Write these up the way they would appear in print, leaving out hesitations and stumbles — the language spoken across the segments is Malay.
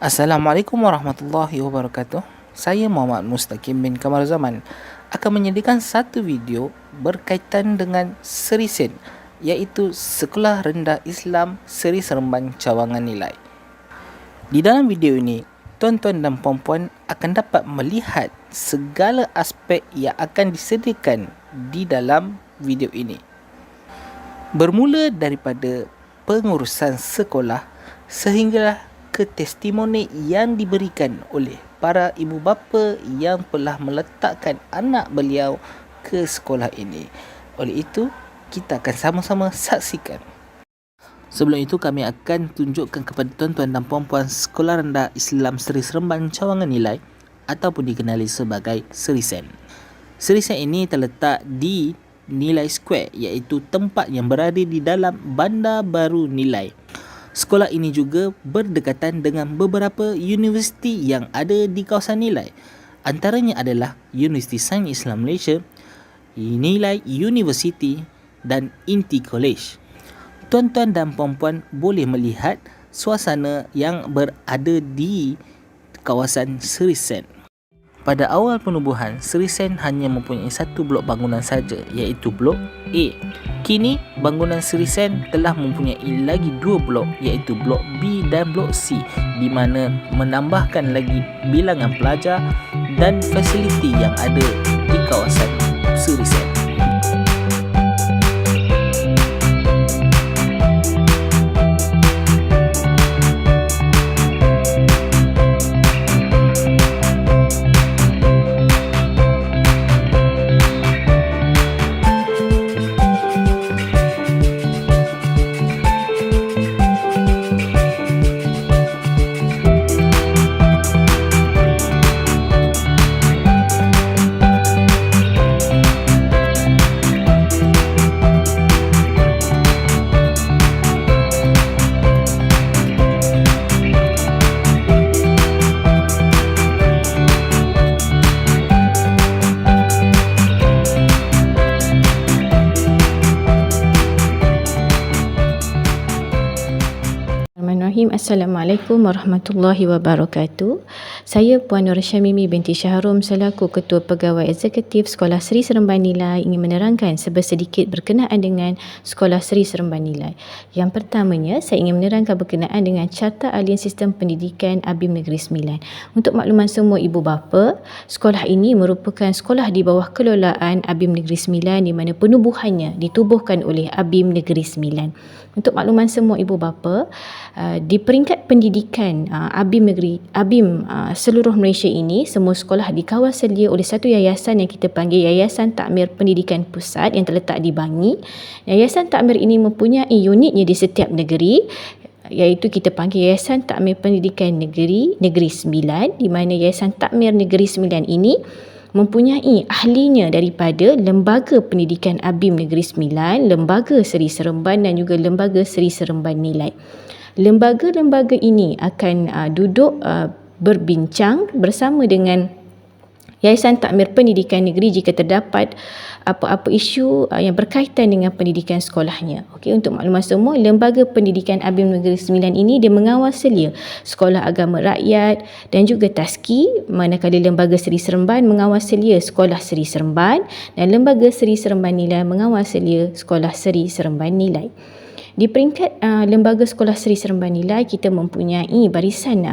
Assalamualaikum warahmatullahi wabarakatuh. Saya Muhammad Mustaqim bin Kamal Zaman akan menyediakan satu video berkaitan dengan Seri Sen, iaitu Sekolah Rendah Islam Seri Seremban Cawangan Nilai. Di dalam video ini, tuan-tuan dan puan-puan akan dapat melihat segala aspek yang akan disediakan di dalam video ini. Bermula daripada pengurusan sekolah sehinggalah ke testimoni yang diberikan oleh para ibu bapa yang telah meletakkan anak beliau ke sekolah ini. Oleh itu, kita akan sama-sama saksikan. Sebelum itu, kami akan tunjukkan kepada tuan-tuan dan puan-puan Sekolah Rendah Islam Seri Seremban Cawangan Nilai ataupun dikenali sebagai Seri Sen. Seri Sen ini terletak di Nilai Square, iaitu tempat yang berada di dalam Bandar Baru Nilai. Sekolah ini juga berdekatan dengan beberapa universiti yang ada di kawasan Nilai. Antaranya adalah Universiti Sains Islam Malaysia, Nilai University dan Inti College. Tuan-tuan dan puan-puan boleh melihat suasana yang berada di kawasan Seri Sen. Pada awal penubuhan, Seri Sen hanya mempunyai satu blok bangunan saja, iaitu blok A. Kini, bangunan Seri Sen telah mempunyai lagi dua blok, iaitu blok B dan blok C, di mana menambahkan lagi bilangan pelajar dan fasiliti yang ada di kawasan Seri Sen. Assalamualaikum warahmatullahi wabarakatuh. Saya Puan Nur Syamimi binti Syahrum selaku Ketua Pegawai Eksekutif Sekolah Seri Seremban Nilai ingin menerangkan sedikit berkenaan dengan Sekolah Seri Seremban Nilai. Yang pertamanya, saya ingin menerangkan berkenaan dengan Carta Ahlian Sistem Pendidikan ABIM Negeri Sembilan. Untuk makluman semua ibu bapa, sekolah ini merupakan sekolah di bawah kelolaan ABIM Negeri Sembilan di mana penubuhannya ditubuhkan oleh ABIM Negeri Sembilan. Untuk makluman semua ibu bapa, di peringkat pendidikan ABIM seluruh Malaysia ini, semua sekolah dikawal sedia oleh satu yayasan yang kita panggil Yayasan Takmir Pendidikan Pusat yang terletak di Bangi. Yayasan Takmir ini mempunyai unitnya di setiap negeri, iaitu kita panggil Yayasan Takmir Pendidikan Negeri Sembilan, di mana Yayasan Takmir Negeri Sembilan ini mempunyai ahlinya daripada Lembaga Pendidikan ABIM Negeri Sembilan, Lembaga Seri Seremban dan juga Lembaga Seri Seremban Nilai. Lembaga-lembaga ini akan duduk berbincang bersama dengan Yayasan Takmir Pendidikan Negeri jika terdapat apa-apa isu yang berkaitan dengan pendidikan sekolahnya. Okey, untuk makluman semua, Lembaga Pendidikan ABIM Negeri Sembilan ini dia mengawal selia sekolah agama rakyat dan juga TASKI, manakala Lembaga Seri Seremban mengawal selia Sekolah Seri Seremban dan Lembaga Seri Seremban Nilai mengawal selia Sekolah Seri Seremban Nilai. Di peringkat Lembaga Sekolah Seri Seremban Nilai, kita mempunyai barisan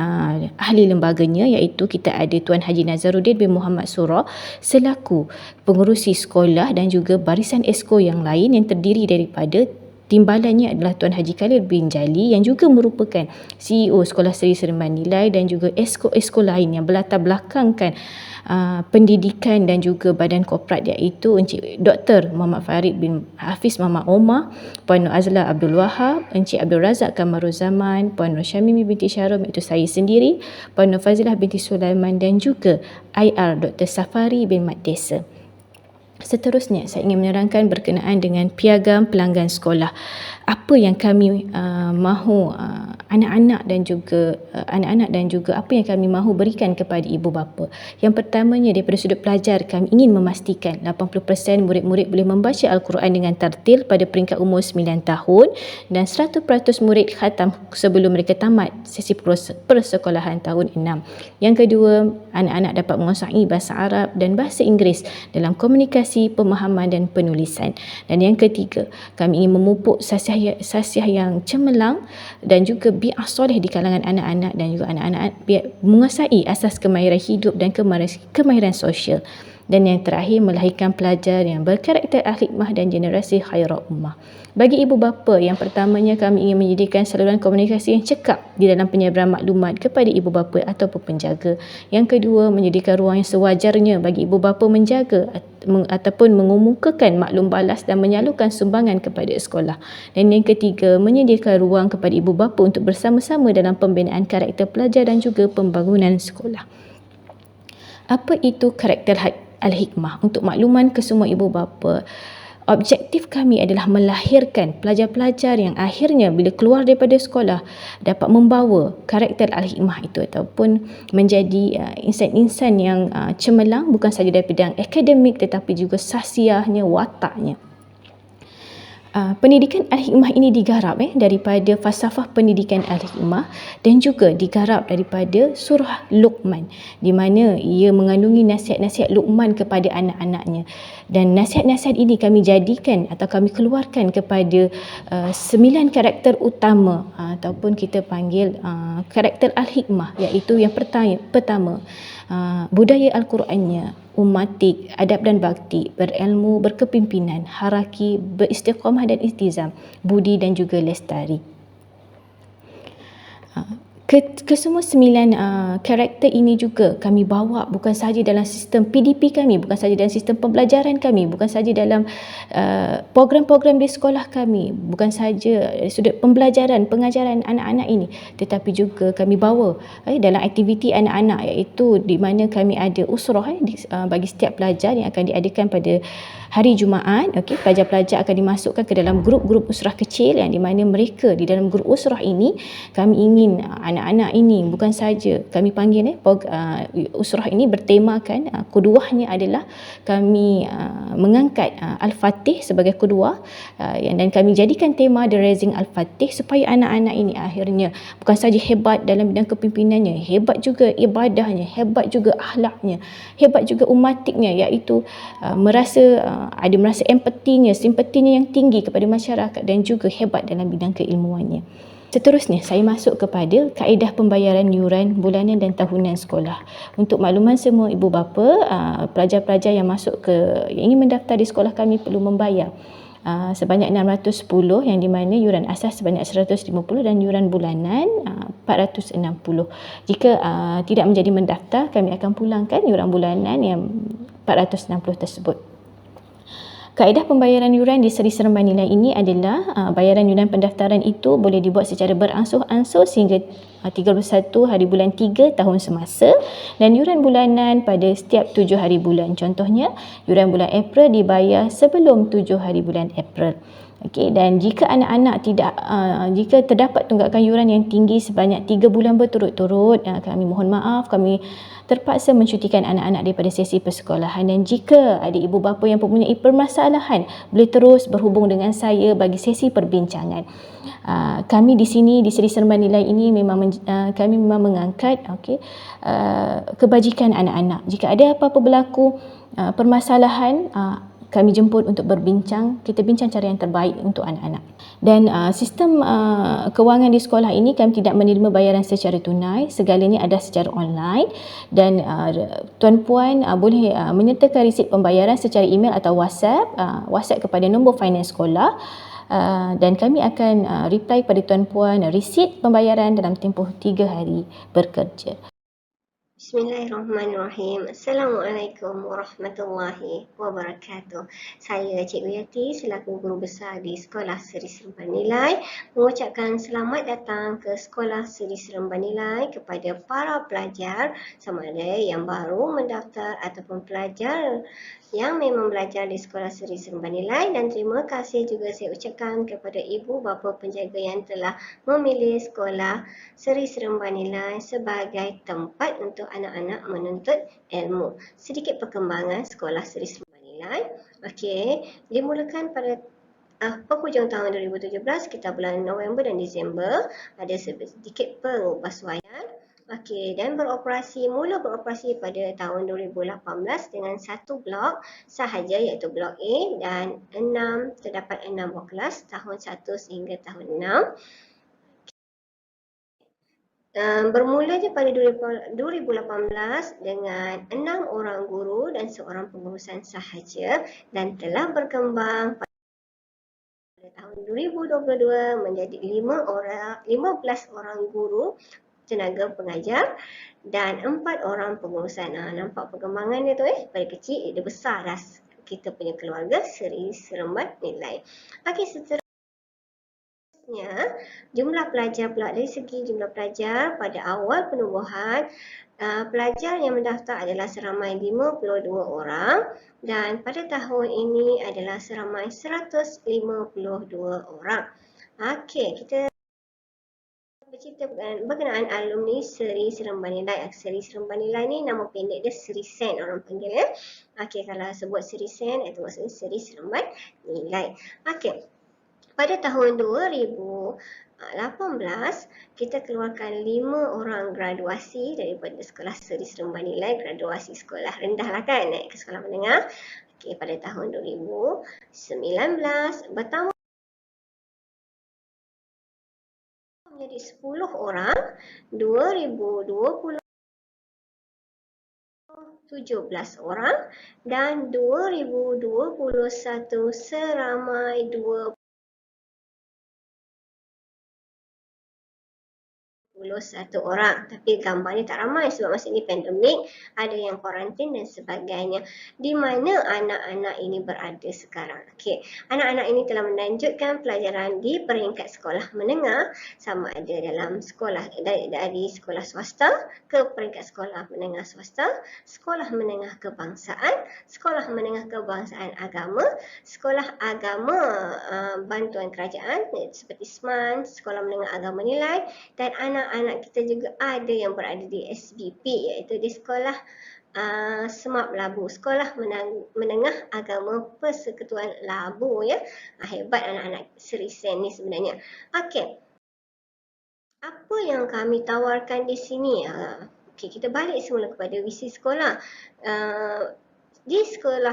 ahli lembaganya, iaitu kita ada Tuan Haji Nazaruddin bin Muhammad Surah selaku pengurusi sekolah dan juga barisan esko yang lain yang terdiri daripada timbalannya adalah Tuan Haji Khalil bin Jali yang juga merupakan CEO Sekolah Seri Seremban Nilai dan juga esko-esko lain yang berlatar belakangkan pendidikan dan juga badan korporat, iaitu Encik Dr. Muhammad Farid bin Hafiz Muhammad Omar, Puan Nur Azla Abdul Wahab, Encik Abdul Razak Kamaruzaman, Puan Nur Syamimi binti Syahrum iaitu saya sendiri, Puan Nur Fazilah binti Sulaiman dan juga IR Dr. Safari bin Mat Desa. Seterusnya, saya ingin menerangkan berkenaan dengan piagam pelanggan sekolah. Apa yang kami mahu anak-anak dan juga apa yang kami mahu berikan kepada ibu bapa. Yang pertamanya, daripada sudut pelajar, kami ingin memastikan 80% murid-murid boleh membaca Al-Quran dengan tartil pada peringkat umur 9 tahun dan 100% murid khatam sebelum mereka tamat sesi persekolahan tahun 6. Yang kedua, anak-anak dapat menguasai bahasa Arab dan bahasa Inggeris dalam komunikasi, pemahaman dan penulisan. Dan yang ketiga, kami ingin memupuk sasiah yang cemerlang dan juga bi'ah soleh di kalangan anak-anak dan juga anak-anak menguasai asas kemahiran hidup dan kemahiran sosial. Dan yang terakhir, melahirkan pelajar yang berkarakter al-hikmah dan generasi khairat ummah. Bagi ibu bapa, yang pertamanya kami ingin menyediakan saluran komunikasi yang cekap di dalam penyebaran maklumat kepada ibu bapa ataupun penjaga. Yang kedua, menyediakan ruang yang sewajarnya bagi ibu bapa menjaga ataupun mengemukakan maklum balas dan menyalurkan sumbangan kepada sekolah. Dan yang ketiga, menyediakan ruang kepada ibu bapa untuk bersama-sama dalam pembinaan karakter pelajar dan juga pembangunan sekolah. Apa itu karakter al-hikmah? Untuk makluman ke semua ibu bapa, objektif kami adalah melahirkan pelajar-pelajar yang akhirnya bila keluar daripada sekolah dapat membawa karakter al-hikmah itu ataupun menjadi insan-insan yang cemerlang, bukan sahaja dari bidang akademik tetapi juga sasiahnya, wataknya. Pendidikan Al-Hikmah ini digarap daripada falsafah pendidikan Al-Hikmah dan juga digarap daripada surah Luqman, di mana ia mengandungi nasihat-nasihat Luqman kepada anak-anaknya. Dan nasihat-nasihat ini kami jadikan atau kami keluarkan kepada 9 karakter utama ataupun kita panggil karakter Al-Hikmah, iaitu yang pertama, budaya Al-Qurannya, umatik, adab dan bakti, berilmu, berkepimpinan, haraki, beristiqamah dan iltizam, budi dan juga lestari. Kesemua 9 karakter ini juga kami bawa bukan sahaja dalam sistem PDP kami, bukan sahaja dalam sistem pembelajaran kami, bukan sahaja dalam program-program di sekolah kami, bukan sahaja dari sudut pembelajaran, pengajaran anak-anak ini, tetapi juga kami bawa dalam aktiviti anak-anak, iaitu di mana kami ada usrah bagi setiap pelajar yang akan diadakan pada hari Jumaat. Pelajar-pelajar akan dimasukkan ke dalam grup-grup usrah kecil yang di mana mereka di dalam grup usrah ini kami ingin anak-anak ini bukan saja kami panggil usrah ini bertemakan kuduahnya adalah kami mengangkat Al-Fatih sebagai kuduah dan kami jadikan tema The Raising Al-Fatih supaya anak-anak ini akhirnya bukan saja hebat dalam bidang kepimpinannya, hebat juga ibadahnya, hebat juga akhlaknya, hebat juga umatiknya, iaitu merasa empatinya, simpatinya yang tinggi kepada masyarakat dan juga hebat dalam bidang keilmuannya. Seterusnya, saya masuk kepada kaedah pembayaran yuran bulanan dan tahunan sekolah. Untuk makluman semua ibu bapa, pelajar-pelajar yang ingin mendaftar di sekolah kami perlu membayar sebanyak 610, yang di mana yuran asas sebanyak 150 dan yuran bulanan 460. Jika tidak menjadi mendaftar, kami akan pulangkan yuran bulanan yang 460 tersebut. Kaedah pembayaran yuran di Seri Seremban Nilai ini adalah bayaran yuran pendaftaran itu boleh dibuat secara beransur-ansur sehingga 31 hari bulan 3 tahun semasa dan yuran bulanan pada setiap 7 hari bulan. Contohnya, yuran bulan April dibayar sebelum 7 hari bulan April. Dan jika anak-anak jika terdapat tunggakan yuran yang tinggi sebanyak 3 bulan berturut-turut, kami mohon maaf, kami terpaksa mencutikan anak-anak daripada sesi persekolahan. Dan jika ada ibu bapa yang mempunyai permasalahan, boleh terus berhubung dengan saya bagi sesi perbincangan. Kami di sini di Seri Seremban Nilai ini kami memang mengangkat kebajikan anak-anak. Jika ada apa-apa berlaku permasalahan, kami jemput untuk berbincang, kita bincang cara yang terbaik untuk anak-anak. Dan sistem kewangan di sekolah ini kami tidak menerima bayaran secara tunai, segalanya ada secara online dan tuan-puan boleh menyertakan resit pembayaran secara email atau WhatsApp kepada nombor finance sekolah dan kami akan reply pada tuan-puan resit pembayaran dalam tempoh 3 hari bekerja. Bismillahirrahmanirrahim. Assalamualaikum warahmatullahi wabarakatuh. Saya Cikgu Yati selaku Guru Besar di Sekolah Seri Seremban Nilai mengucapkan selamat datang ke Sekolah Seri Seremban Nilai kepada para pelajar sama ada yang baru mendaftar ataupun pelajar yang memang belajar di Sekolah Seri Seremban Nilai, dan terima kasih juga saya ucapkan kepada ibu bapa penjaga yang telah memilih Sekolah Seri Seremban Nilai sebagai tempat untuk anak-anak menuntut ilmu. Sedikit perkembangan Sekolah Seri Seremban Nilai. Okey, dimulakan pada penghujung tahun 2017, sekitar bulan November dan Disember, ada sedikit pengubahsuaian. Okey, dan mula beroperasi pada tahun 2018 dengan satu blok sahaja, iaitu blok A, dan terdapat 6 buah kelas tahun 1 sehingga tahun 6. Bermulanya pada 2018 dengan 6 orang guru dan seorang pengurusan sahaja, dan telah berkembang pada tahun 2022 menjadi 15 orang guru tenaga pengajar dan 4 orang pengurusan. Nampak perkembangan dia tu dari kecil dia besar dah kita punya keluarga Seri Seremban Nilai. Okey, seterusnya jumlah pelajar pula. Dari segi jumlah pelajar, pada awal penubuhan pelajar yang mendaftar adalah seramai 52 orang, dan pada tahun ini adalah seramai 152 orang. Okey, kita bercerita berkenaan alumni Seri Seremban Nilai. Seri Seremban Nilai ni nama pendek dia Seri Sen orang panggil ya. Okey, kalau sebut Seri Sen itu maksudnya Seri Seremban Nilai. Okey. Pada tahun 2018, kita keluarkan 5 orang graduasi daripada Sekolah Seri Seremban Nilai, graduasi sekolah rendah lah kan, naik ke sekolah menengah. Okey, pada tahun 2019 bertambah menjadi 10 orang, 2020 17 orang, dan 2021 seramai 21 orang. Tapi gambarnya tak ramai sebab masa ini pandemik, ada yang kuarantin dan sebagainya. Di mana anak-anak ini berada sekarang? Okey, anak-anak ini telah melanjutkan pelajaran di peringkat sekolah menengah, sama ada dalam sekolah dari sekolah swasta ke peringkat sekolah menengah swasta, sekolah menengah kebangsaan, sekolah menengah kebangsaan agama, sekolah agama bantuan kerajaan seperti SMAN, sekolah menengah agama nilai, dan anak-anak kita juga ada yang berada di SBP, iaitu di sekolah Semap Labu, sekolah menengah agama Persekutuan Labu ya. Hebat anak-anak Seri Sen ni sebenarnya. Okey, apa yang kami tawarkan di sini? Okey, kita balik semula kepada visi sekolah. Di Sekolah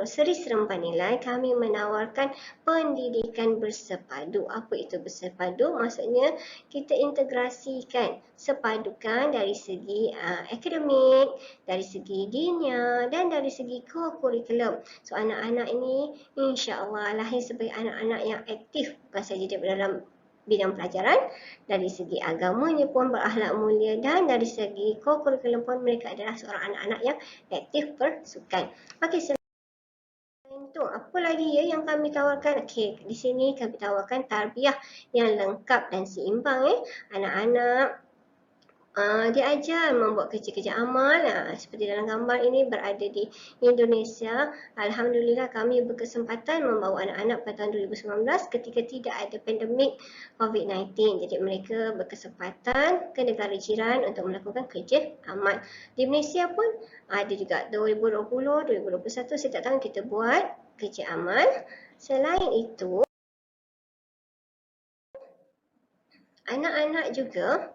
Seri Seremban Nilai, kami menawarkan pendidikan bersepadu. Apa itu bersepadu? Maksudnya kita integrasikan, sepadukan dari segi akademik, dari segi dinia, dan dari segi kurikulum. So, anak-anak ini insya-Allah lahir sebagai anak-anak yang aktif, bukan saja dalam bidang pelajaran, dari segi agamanya pun berakhlak mulia, dan dari segi kurikulum pun mereka adalah seorang anak-anak yang aktif bersukan. Okey, itu apa lagi ya yang kami tawarkan? Okey, di sini kami tawarkan tarbiyah yang lengkap dan seimbang. Anak-anak diajar membuat kerja-kerja amal. Seperti dalam gambar ini berada di Indonesia. Alhamdulillah kami berkesempatan membawa anak-anak pada tahun 2019 ketika tidak ada pandemik COVID-19. Jadi mereka berkesempatan ke negara jiran untuk melakukan kerja amal. Di Malaysia pun ada juga 2020, 2021 setiap tahun kita buat kerja amal. Selain itu, anak-anak juga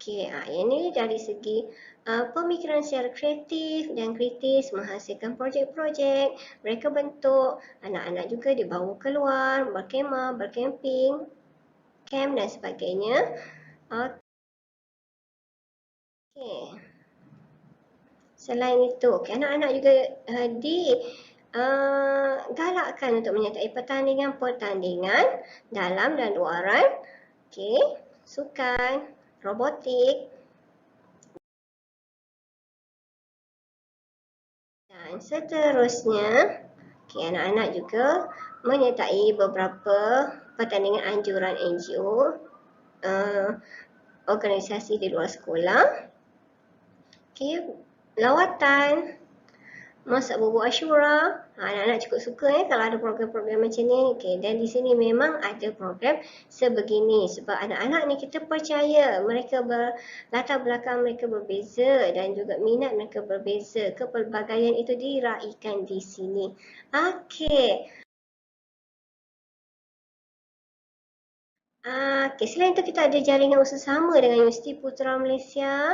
okey, ini dari segi pemikiran secara kreatif dan kritis, menghasilkan projek-projek. Mereka bentuk, anak-anak juga dibawa keluar, berkemah, berkemping, camp dan sebagainya. Okey. Selain itu, anak-anak juga galakkan untuk menyertai pertandingan dalam dan luaran. Okey, sukan, robotik, Dan seterusnya, anak-anak juga menyertai beberapa pertandingan anjuran NGO, organisasi di luar sekolah, lawatan, masak bubur Ashura. Anak-anak cukup suka kalau ada program-program macam ni. Dan di sini memang ada program sebegini sebab anak-anak ni kita percaya mereka latar belakang mereka berbeza dan juga minat mereka berbeza. Kepelbagaian itu diraikan di sini. Selain itu kita ada jaringan usaha sama dengan Universiti Putra Malaysia.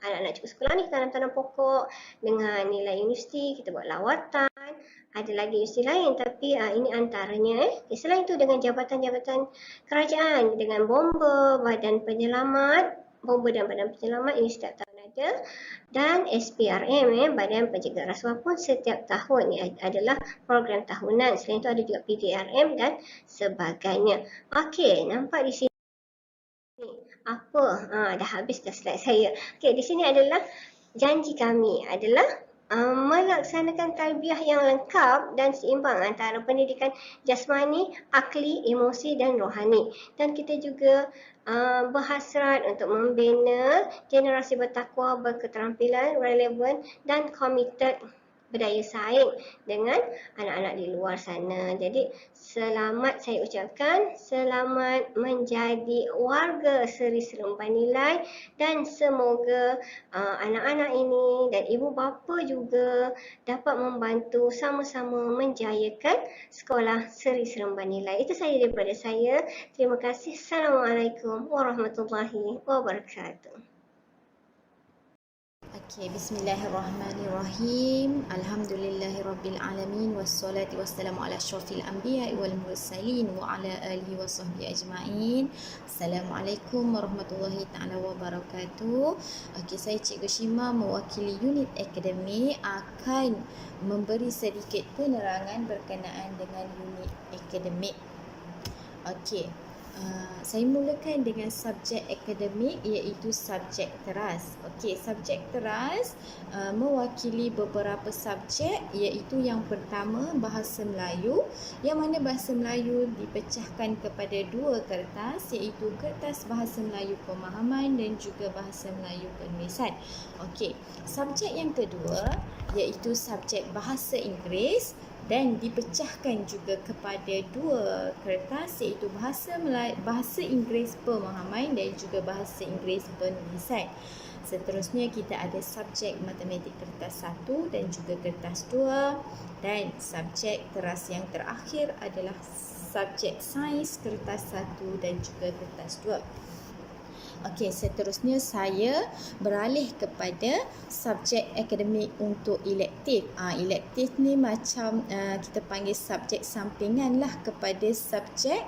Anak-anak cukup sekolah ni kita tanam pokok dengan nilai universiti, kita buat lawatan. Ada lagi universiti lain tapi ini antaranya. Selain itu dengan jabatan-jabatan kerajaan, dengan bomba, badan penyelamat, bomba dan badan penyelamat ini setiap tahun ada. Dan SPRM, Badan Penjaga Rasuah pun setiap tahun ini adalah program tahunan. Selain itu ada juga PDRM dan sebagainya. Nampak di sini apa? Dah habis dah slide saya. Di sini adalah janji kami adalah melaksanakan tarbiyah yang lengkap dan seimbang antara pendidikan jasmani, akli, emosi dan rohani. Dan kita juga berhasrat untuk membina generasi bertakwa, berketerampilan, relevan dan komited, berdaya saing dengan anak-anak di luar sana. Jadi selamat saya ucapkan, selamat menjadi warga Seri Seremban Nilai dan semoga anak-anak ini dan ibu bapa juga dapat membantu sama-sama menjayakan sekolah Seri Seremban Nilai. Itu saja daripada saya. Terima kasih. Assalamualaikum warahmatullahi wabarakatuh. Bismillahirrahmanirrahim. Alhamdulillahirabbil alamin wassalatu wassalamu ala asyrafil anbiya'i wal mursalin wa ala alihi washabbihi ajmain. Assalamualaikum warahmatullahi taala wabarakatuh. Saya Cikgu Shima mewakili unit akademik akan memberi sedikit penerangan berkenaan dengan unit akademik. Saya mulakan dengan subjek akademik iaitu subjek teras. Subjek teras mewakili beberapa subjek iaitu yang pertama Bahasa Melayu, yang mana Bahasa Melayu dipecahkan kepada dua kertas iaitu kertas Bahasa Melayu Pemahaman dan juga Bahasa Melayu Penulisan. Subjek yang kedua iaitu subjek Bahasa Inggeris dan dipecahkan juga kepada dua kertas iaitu Bahasa Inggeris Pemahaman dan juga Bahasa Inggeris Penulisan. Seterusnya kita ada subjek Matematik kertas 1 dan juga kertas 2, dan subjek teras yang terakhir adalah subjek Sains kertas 1 dan juga kertas 2. Seterusnya saya beralih kepada subjek akademik untuk elektif. Elektif ni macam kita panggil subjek sampingan lah kepada subjek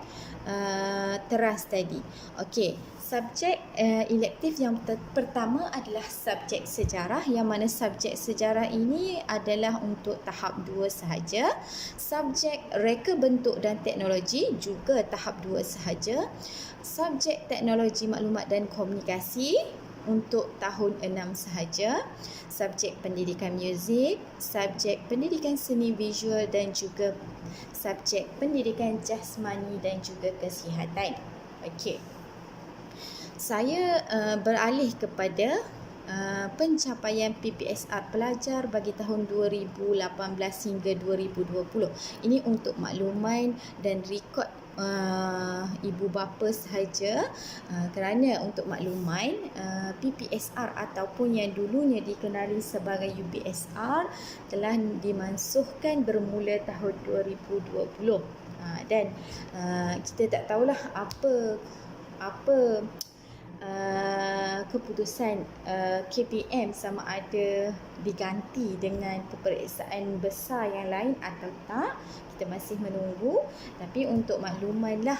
teras tadi. Subjek elektif yang pertama adalah subjek sejarah, yang mana subjek sejarah ini adalah untuk tahap 2 sahaja. Subjek reka bentuk dan teknologi juga tahap 2 sahaja. Subjek teknologi maklumat dan komunikasi untuk tahun 6 sahaja. Subjek pendidikan muzik, subjek pendidikan seni visual dan juga subjek pendidikan jasmani dan juga kesihatan. Saya beralih kepada pencapaian PPSR pelajar bagi tahun 2018 hingga 2020. Ini untuk makluman dan rekod ibu bapa sahaja, kerana untuk makluman PPSR ataupun yang dulunya dikenali sebagai UPSR telah dimansuhkan bermula tahun 2020, dan kita tak tahulah apa keputusan KPM sama ada diganti dengan peperiksaan besar yang lain atau tak. Kita masih menunggu. Tapi untuk maklumanlah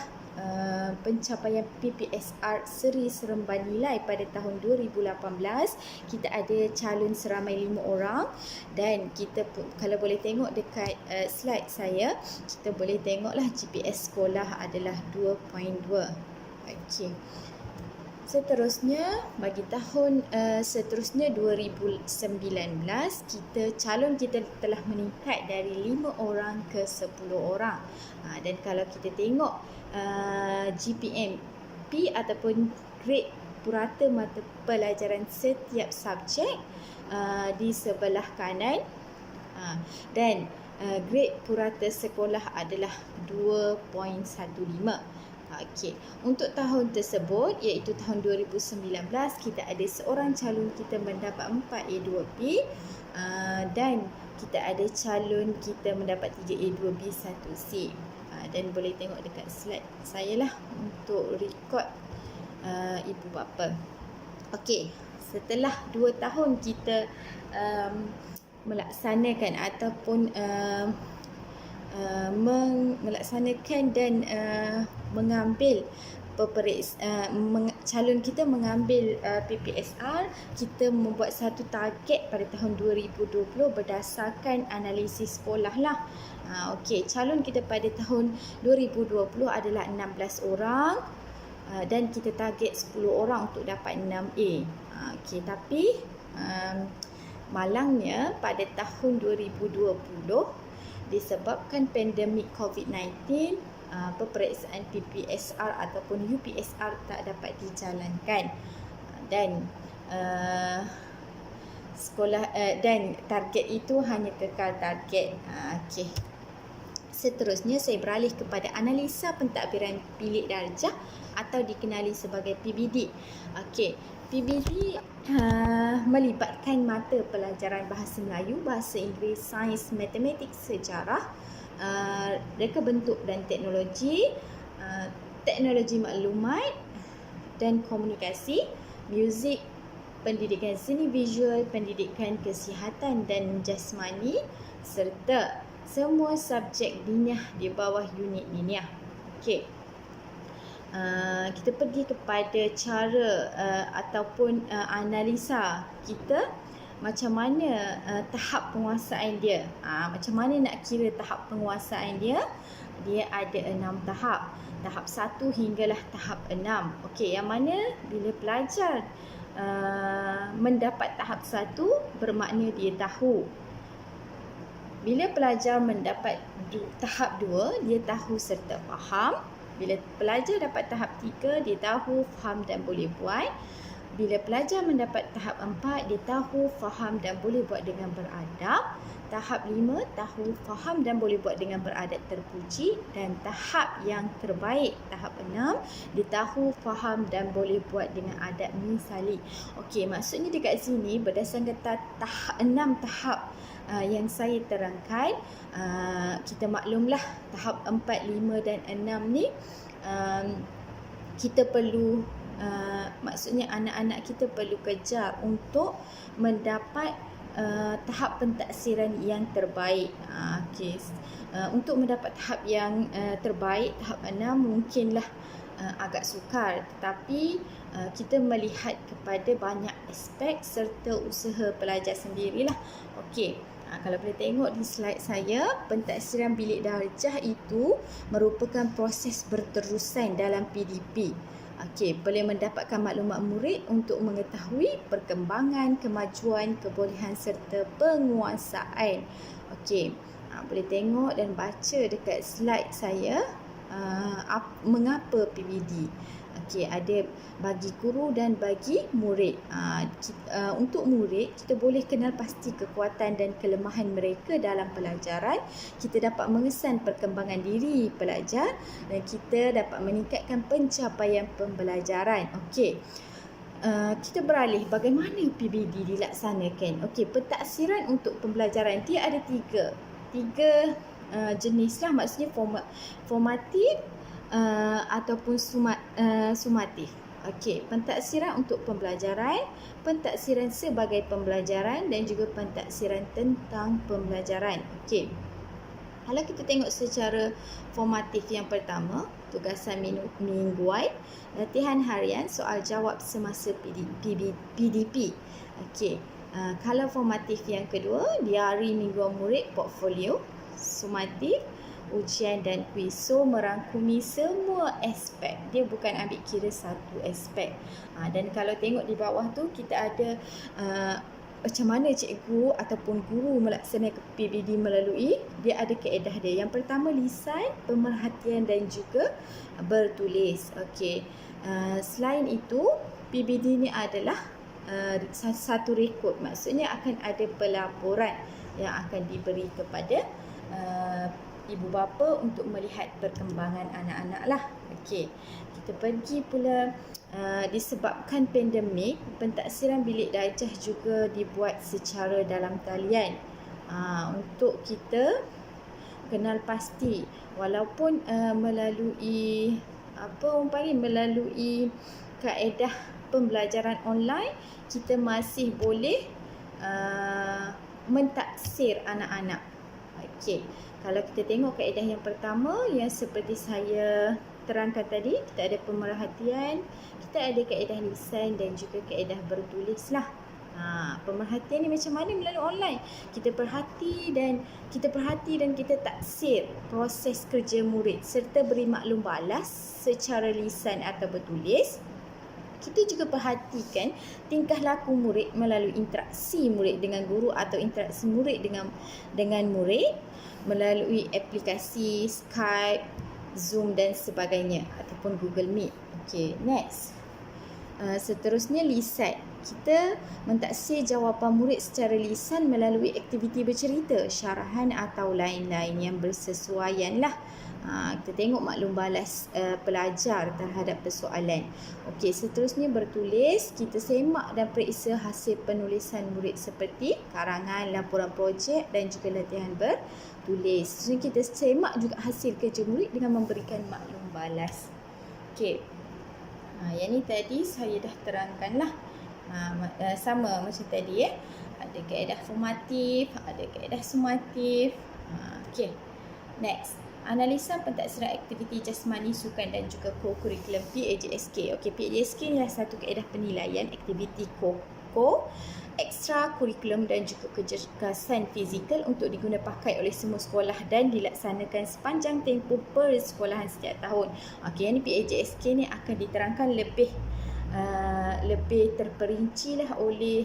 pencapaian PPSR Seri Seremban Nilai pada tahun 2018, kita ada calon seramai 5 orang, dan kita pun, kalau boleh tengok dekat slide saya, kita boleh tengoklah GPS sekolah adalah 2.2. Seterusnya, bagi tahun seterusnya 2019, calon kita telah meningkat dari 5 orang ke 10 orang. Dan kalau kita tengok GPM P ataupun grade purata mata pelajaran setiap subjek di sebelah kanan, dan grade purata sekolah adalah 2.15. Okey, untuk tahun tersebut iaitu tahun 2019, kita ada seorang calon kita mendapat 4A2B dan kita ada calon kita mendapat 3A2B 1C. Dan boleh tengok dekat slide saya lah untuk rekod ibu bapa. Okey, setelah 2 tahun kita melaksanakan ataupun melaksanakan dan mengambil calon kita mengambil PPSR, kita membuat satu target pada tahun 2020 berdasarkan analisis sekolah lah. Okey, calon kita pada tahun 2020 adalah 16 orang dan kita target 10 orang untuk dapat 6A. Okey, tapi malangnya pada tahun 2020 disebabkan pandemik COVID-19, peperiksaan PPSR ataupun UPSR tak dapat dijalankan dan dan target itu hanya kekal target. Okey. Seterusnya saya beralih kepada analisa pentadbiran bilik darjah atau dikenali sebagai PBD. Okey, PBD melibatkan mata pelajaran bahasa Melayu, bahasa Inggeris, sains, matematik, sejarah, reka bentuk dan teknologi, teknologi maklumat dan komunikasi, muzik, pendidikan seni visual, pendidikan kesihatan dan jasmani, serta semua subjek diniah di bawah unit diniah. Okey. Kita pergi kepada cara ataupun analisa kita macam mana tahap penguasaan dia. Macam mana nak kira tahap penguasaan dia? Dia ada 6 tahap. Tahap 1 hinggalah tahap 6. Okey, yang mana bila pelajar mendapat tahap 1 bermakna dia tahu. Bila pelajar mendapat tahap 2, dia tahu serta faham. Bila pelajar dapat tahap 3, dia tahu, faham dan boleh buat. Bila pelajar mendapat tahap 4, dia tahu, faham dan boleh buat dengan beradab. Tahap 5, tahu, faham dan boleh buat dengan beradab terpuji. Dan tahap yang terbaik, tahap 6, dia tahu, faham dan boleh buat dengan adab misali. Okey, maksudnya dekat sini berdasarkan 6 tahap yang saya terangkan, kita maklumlah tahap 4, 5 dan 6 ni kita perlu maksudnya anak-anak kita perlu kejar untuk mendapat tahap pentaksiran yang terbaik. Okay. Untuk mendapat tahap yang terbaik, tahap 6 mungkinlah agak sukar, tetapi kita melihat kepada banyak aspek serta usaha pelajar sendirilah. Okey. Kalau boleh tengok di slide saya, pentaksiran bilik darjah itu merupakan proses berterusan dalam PDP. Okey, boleh mendapatkan maklumat murid untuk mengetahui perkembangan, kemajuan, kebolehan serta penguasaan. Okey, boleh tengok dan baca dekat slide saya mengapa PBD. Okey, ada bagi guru dan bagi murid. Untuk murid, kita boleh kenal pasti kekuatan dan kelemahan mereka dalam pelajaran. Kita dapat mengesan perkembangan diri pelajar dan kita dapat meningkatkan pencapaian pembelajaran. Okey. Kita beralih bagaimana PBD dilaksanakan. Okey, pentaksiran untuk pembelajaran dia ada tiga jenis lah, maksudnya formatif ataupun sumatif. Okey, pentaksiran untuk pembelajaran, pentaksiran sebagai pembelajaran dan juga pentaksiran tentang pembelajaran. Okey. Kalau kita tengok secara formatif, yang pertama, tugasan mingguan, latihan harian, soal jawab semasa PDP. Okey. Kalau formatif yang kedua, diari mingguan murid, portfolio. Sumatif, ujian dan kuis. So merangkumi semua aspek. Dia bukan ambil kira satu aspek. Dan kalau tengok di bawah tu kita ada macam mana cikgu ataupun guru melaksanakan PBD melalui, dia ada kaedah dia. Yang pertama lisan, pemerhatian dan juga bertulis. Okey. Selain itu, PBD ni adalah satu rekod. Maksudnya akan ada pelaporan yang akan diberi kepada ibu bapa untuk melihat perkembangan anak-anak lah. Okey. Kita pergi pula disebabkan pandemik, pentaksiran bilik darjah juga dibuat secara dalam talian untuk kita kenal pasti walaupun melalui melalui kaedah pembelajaran online, kita masih boleh mentaksir anak-anak. Okey. Kalau kita tengok kaedah yang pertama yang seperti saya terangkan tadi, kita ada pemerhatian, kita ada kaedah lisan dan juga kaedah bertulis lah. Pemerhatian ni macam mana melalui online? Kita perhati dan kita taksir proses kerja murid serta beri maklum balas secara lisan atau bertulis. Kita juga perhatikan tingkah laku murid melalui interaksi murid dengan guru atau interaksi murid dengan murid melalui aplikasi Skype, Zoom dan sebagainya ataupun Google Meet. Okey, next. Seterusnya lisan. Kita mentaksir jawapan murid secara lisan melalui aktiviti bercerita, syarahan atau lain-lain yang bersesuaian lah. Kita tengok maklum balas pelajar terhadap persoalan. Okey, seterusnya bertulis. Kita semak dan periksa hasil penulisan murid seperti karangan, laporan projek dan juga latihan bertulis. Seterusnya kita semak juga hasil kerja murid dengan memberikan maklum balas. Okey. Yang ni tadi saya dah terangkan lah. Sama macam tadi ya. Ada kaedah formatif, ada kaedah sumatif. Okey. Next. Analisa pentaksiran aktiviti jasmani, sukan dan juga co-curriculum PAJSK. Okey, PAJSK ni adalah satu kaedah penilaian aktiviti ekstra kurikulum dan juga kecergasan fizikal untuk diguna pakai oleh semua sekolah dan dilaksanakan sepanjang tempoh persekolahan setiap tahun. Okey, yang ni PAJSK ni akan diterangkan lebih terperinci lah oleh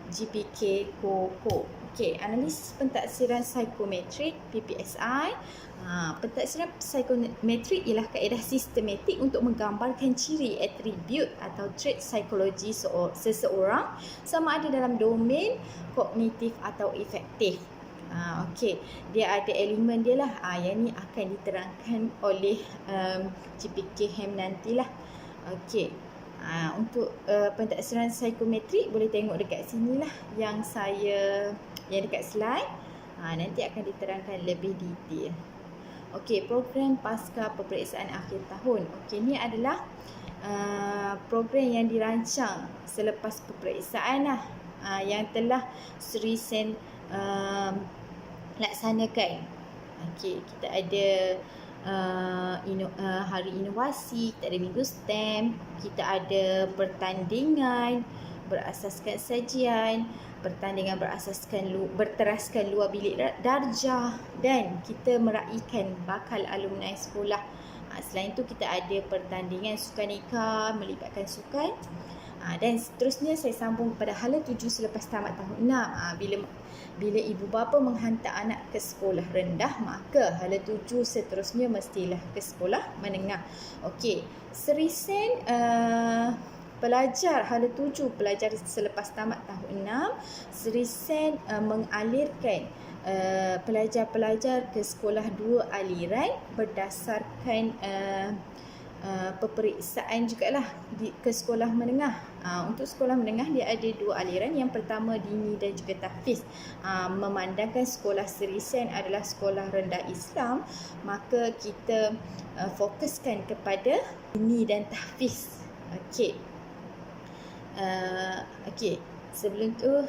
GPK KOKO. Okey, analisis pentaksiran psikometrik PPSI. Pentaksiran psikometrik ialah kaedah sistematik untuk menggambarkan ciri, atribut atau trait psikologi seseorang sama ada dalam domain kognitif atau efektif. Okey, dia ada elemen dia lah. Yang ni akan diterangkan oleh GPK HEM nantilah. Okey. Untuk pentaksiran psikometrik boleh tengok dekat sini lah yang dekat slide. Nanti akan diterangkan lebih detail. Okey, program pasca peperiksaan akhir tahun. Okey, ni adalah program yang dirancang selepas peperiksaan lah, yang telah Sri Sen laksanakan. Okey, kita ada hari inovasi, kita ada minggu STEM, kita ada pertandingan berasaskan sajian, pertandingan berteraskan luar bilik darjah dan kita meraihkan bakal alumni sekolah. Selain itu kita ada pertandingan sukaneka melibatkan sukan. Dan seterusnya saya sambung pada hala 7 selepas tamat tahun 6. Bila ibu bapa menghantar anak ke sekolah rendah, maka hala 7 seterusnya mestilah ke sekolah menengah. Okey, Sri Sen pelajar hala 7 pelajar selepas tamat tahun 6, Sri Sen mengalirkan pelajar-pelajar ke sekolah 2 aliran berdasarkan peperiksaan jugalah ke sekolah menengah. Untuk sekolah menengah dia ada 2 aliran. Yang pertama dini dan juga tahfiz. Memandangkan sekolah Sri Sen adalah sekolah rendah Islam, maka kita fokuskan kepada dini dan tahfiz. Okey. Okey, sebelum tu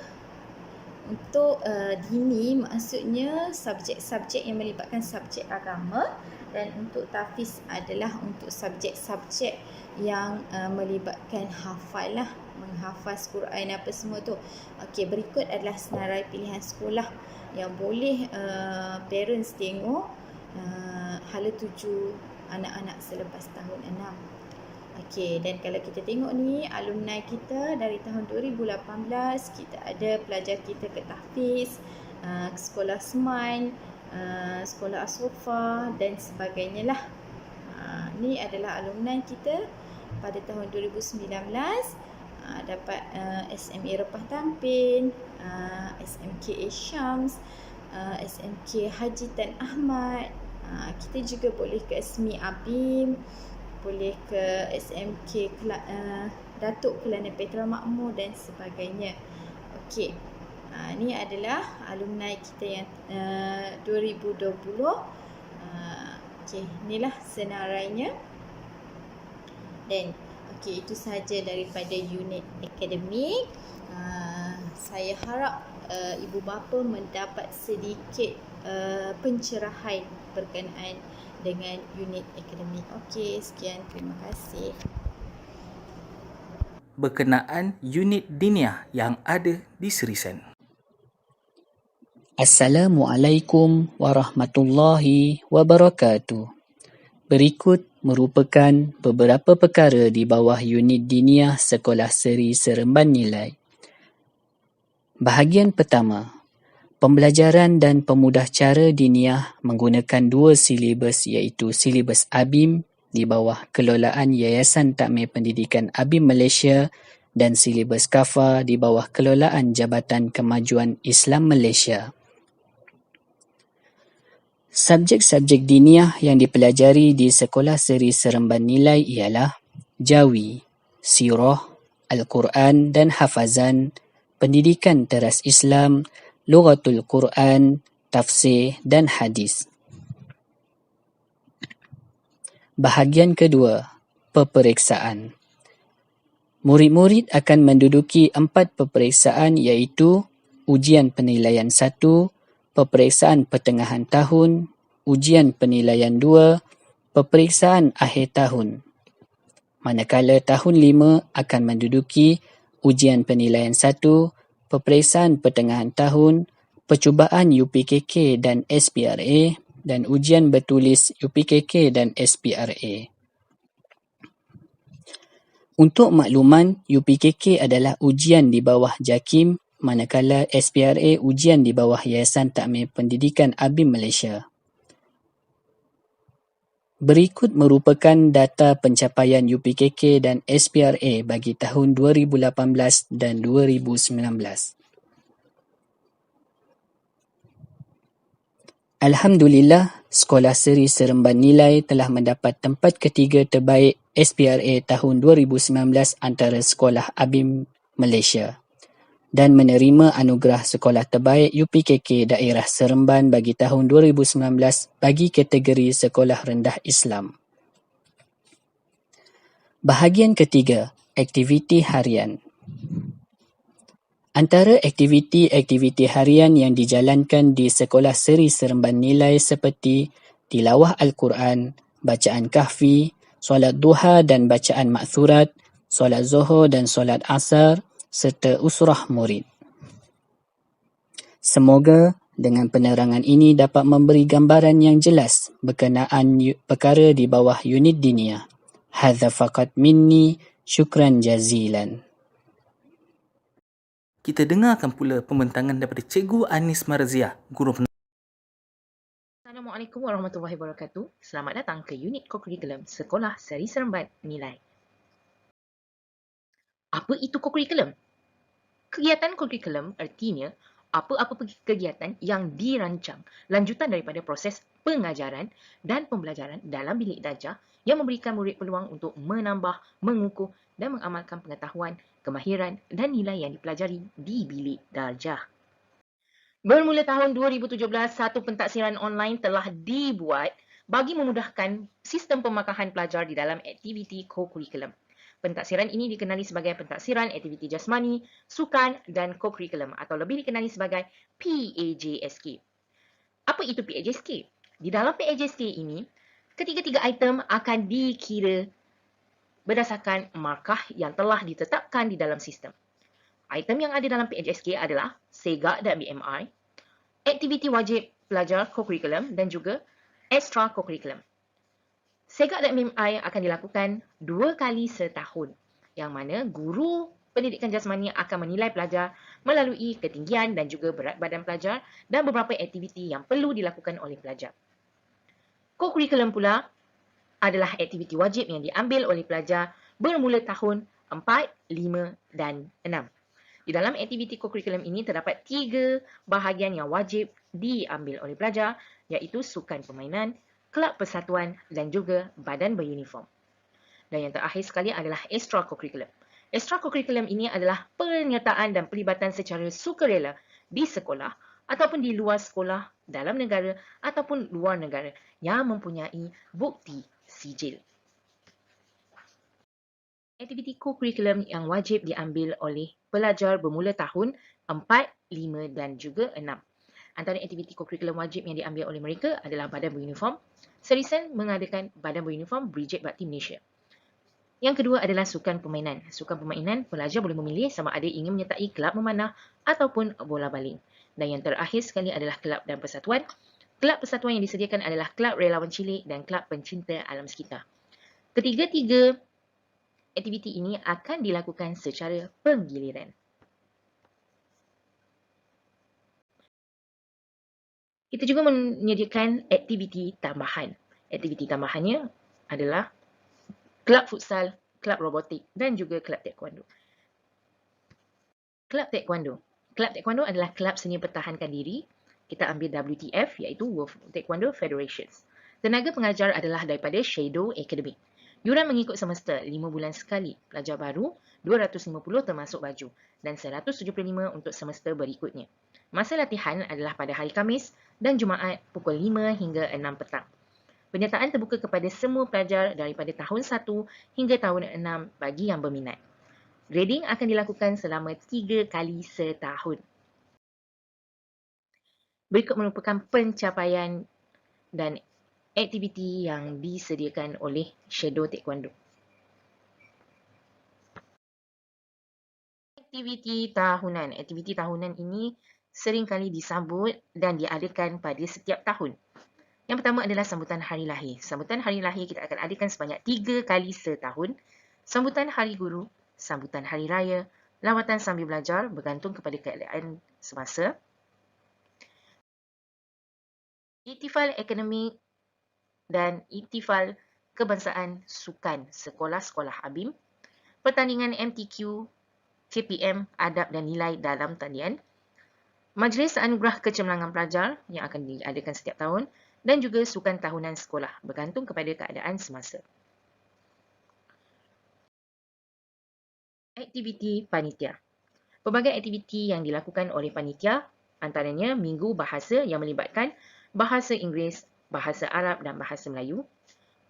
untuk dini maksudnya subjek-subjek yang melibatkan subjek agama, dan untuk tahfiz adalah untuk subjek-subjek yang melibatkan hafal lah, hafaz Quran apa semua tu. Okey, berikut adalah senarai pilihan sekolah yang boleh parents tengok hala tuju anak-anak selepas tahun 6. Okey, dan kalau kita tengok ni alumni kita dari tahun 2018, kita ada pelajar kita ke tahfiz, sekolah Seman, sekolah As-Sofa dan sebagainya lah. Ni adalah alumni kita pada tahun 2019, dapat SMA Repah Tampin, SMK Syams, SMK Haji Tan Ahmad. Kita juga boleh ke SMI Abim, boleh ke SMK Datuk Kelana Petra Makmur dan sebagainya. Okey. Ni adalah alumni kita yang 2020. Okey, inilah senarainya. Dan okey, itu sahaja daripada unit akademik. Saya harap ibu bapa mendapat sedikit pencerahan berkenaan dengan unit akademik. Okey, sekian, terima kasih. Berkenaan unit diniah yang ada di Sri Sen. Assalamualaikum warahmatullahi wabarakatuh. Berikut merupakan beberapa perkara di bawah unit diniah Sekolah Seri Seremban Nilai. Bahagian pertama, pembelajaran dan pemudah cara diniah menggunakan dua silibus iaitu silibus ABIM di bawah kelolaan Yayasan Takmir Pendidikan ABIM Malaysia dan silibus KAFA di bawah kelolaan Jabatan Kemajuan Islam Malaysia. Subjek-subjek diniah yang dipelajari di Sekolah Seri Seremban Nilai ialah Jawi, Sirah, Al-Quran dan Hafazan, Pendidikan Teras Islam, Lughatul Quran, Tafsir dan Hadis. Bahagian kedua, peperiksaan. Murid-murid akan menduduki 4 peperiksaan iaitu ujian penilaian 1, peperiksaan pertengahan tahun, ujian penilaian 2, peperiksaan akhir tahun. Manakala tahun 5 akan menduduki ujian penilaian 1, peperiksaan pertengahan tahun, percubaan UPKK dan SPRA dan ujian bertulis UPKK dan SPRA. Untuk makluman, UPKK adalah ujian di bawah JAKIM, manakala SPRA ujian di bawah Yayasan Takmir Pendidikan ABIM Malaysia. Berikut merupakan data pencapaian UPKK dan SPRA bagi tahun 2018 dan 2019. Alhamdulillah, Sekolah Seri Seremban Nilai telah mendapat tempat ketiga terbaik SPRA tahun 2019 antara sekolah ABIM Malaysia dan menerima anugerah sekolah terbaik UPKK Daerah Seremban bagi tahun 2019 bagi kategori sekolah rendah Islam. Bahagian ketiga, aktiviti harian. Antara aktiviti-aktiviti harian yang dijalankan di Sekolah Seri Seremban Nilai seperti tilawah Al-Quran, bacaan kahfi, solat duha dan bacaan makthurat, solat zuhur dan solat asar, serta usrah murid. Semoga dengan penerangan ini dapat memberi gambaran yang jelas berkenaan perkara di bawah unit diniah. Hadza faqat minni, syukran jazilan. Kita dengarkan pula pembentangan daripada Cikgu Anis Marziah, Guru Assalamualaikum warahmatullahi wabarakatuh. Selamat datang ke unit kokurikulum Sekolah Seri Seremban Nilai. Apa itu kokurikulum? Kegiatan kokurikulum artinya apa-apa kegiatan yang dirancang lanjutan daripada proses pengajaran dan pembelajaran dalam bilik darjah yang memberikan murid peluang untuk menambah, mengukuh dan mengamalkan pengetahuan, kemahiran dan nilai yang dipelajari di bilik darjah. Bermula tahun 2017, satu pentaksiran online telah dibuat bagi memudahkan sistem pemakahan pelajar di dalam aktiviti kokurikulum. Pentaksiran ini dikenali sebagai pentaksiran aktiviti jasmani, sukan dan kokurikulum atau lebih dikenali sebagai PAJSK. Apa itu PAJSK? Di dalam PAJSK ini, ketiga-tiga item akan dikira berdasarkan markah yang telah ditetapkan di dalam sistem. Item yang ada dalam PHSK adalah SEGA dan BMI, aktiviti wajib pelajar co-curriculum dan juga extra co-curriculum. SEGA dan BMI akan dilakukan 2 kali setahun, yang mana guru pendidikan jasmani akan menilai pelajar melalui ketinggian dan juga berat badan pelajar dan beberapa aktiviti yang perlu dilakukan oleh pelajar. Co-curriculum pula adalah aktiviti wajib yang diambil oleh pelajar bermula tahun 4, 5 dan 6. Di dalam aktiviti co-curriculum ini terdapat 3 bahagian yang wajib diambil oleh pelajar, iaitu sukan permainan, kelab persatuan dan juga badan beruniform. Dan yang terakhir sekali adalah extra co-curriculum. Extra co-curriculum ini adalah penyertaan dan pelibatan secara sukarela di sekolah ataupun di luar sekolah, dalam negara ataupun luar negara yang mempunyai bukti sijil. Aktiviti co-curriculum yang wajib diambil oleh pelajar bermula tahun 4, 5 dan juga 6. Antara aktiviti co-curriculum wajib yang diambil oleh mereka adalah badan beruniform. Serisen mengadakan badan beruniform Brigade Bakti Malaysia. Yang kedua adalah sukan permainan. Sukan permainan, pelajar boleh memilih sama ada ingin menyertai kelab memanah ataupun bola baling. Dan yang terakhir sekali adalah kelab dan persatuan. Kelab persatuan yang disediakan adalah kelab relawan cilik dan kelab pencinta alam sekitar. Ketiga-tiga aktiviti ini akan dilakukan secara penggiliran. Kita juga menyediakan aktiviti tambahan. Aktiviti tambahannya adalah kelab futsal, kelab robotik dan juga kelab taekwondo. Kelab taekwondo. Kelab taekwondo adalah kelab seni pertahankan diri. Kita ambil WTF, iaitu World Taekwondo Federations. Tenaga pengajar adalah daripada Shadow Academy. Yuran mengikut semester 5 bulan sekali. Pelajar baru 250 termasuk baju dan 175 untuk semester berikutnya. Masa latihan adalah pada hari Khamis dan Jumaat pukul 5 hingga 6 petang. Penyertaan terbuka kepada semua pelajar daripada tahun 1 hingga tahun 6 bagi yang berminat. Grading akan dilakukan selama 3 kali setahun. Berikut merupakan pencapaian dan aktiviti yang disediakan oleh Shadow Taekwondo. Aktiviti tahunan. Aktiviti tahunan ini seringkali disambut dan diadakan pada setiap tahun. Yang pertama adalah sambutan hari lahir. Sambutan hari lahir kita akan adakan sebanyak 3 kali setahun. Sambutan hari guru, sambutan hari raya, lawatan sambil belajar bergantung kepada keadaan semasa. Ihtifal akademik dan ihtifal kebangsaan sukan sekolah-sekolah ABIM, pertandingan MTQ, KPM, adab dan nilai dalam talian, majlis anugerah kecemerlangan pelajar yang akan diadakan setiap tahun dan juga sukan tahunan sekolah bergantung kepada keadaan semasa. Aktiviti panitia. Pelbagai aktiviti yang dilakukan oleh panitia antaranya minggu bahasa yang melibatkan bahasa Inggeris, bahasa Arab dan bahasa Melayu,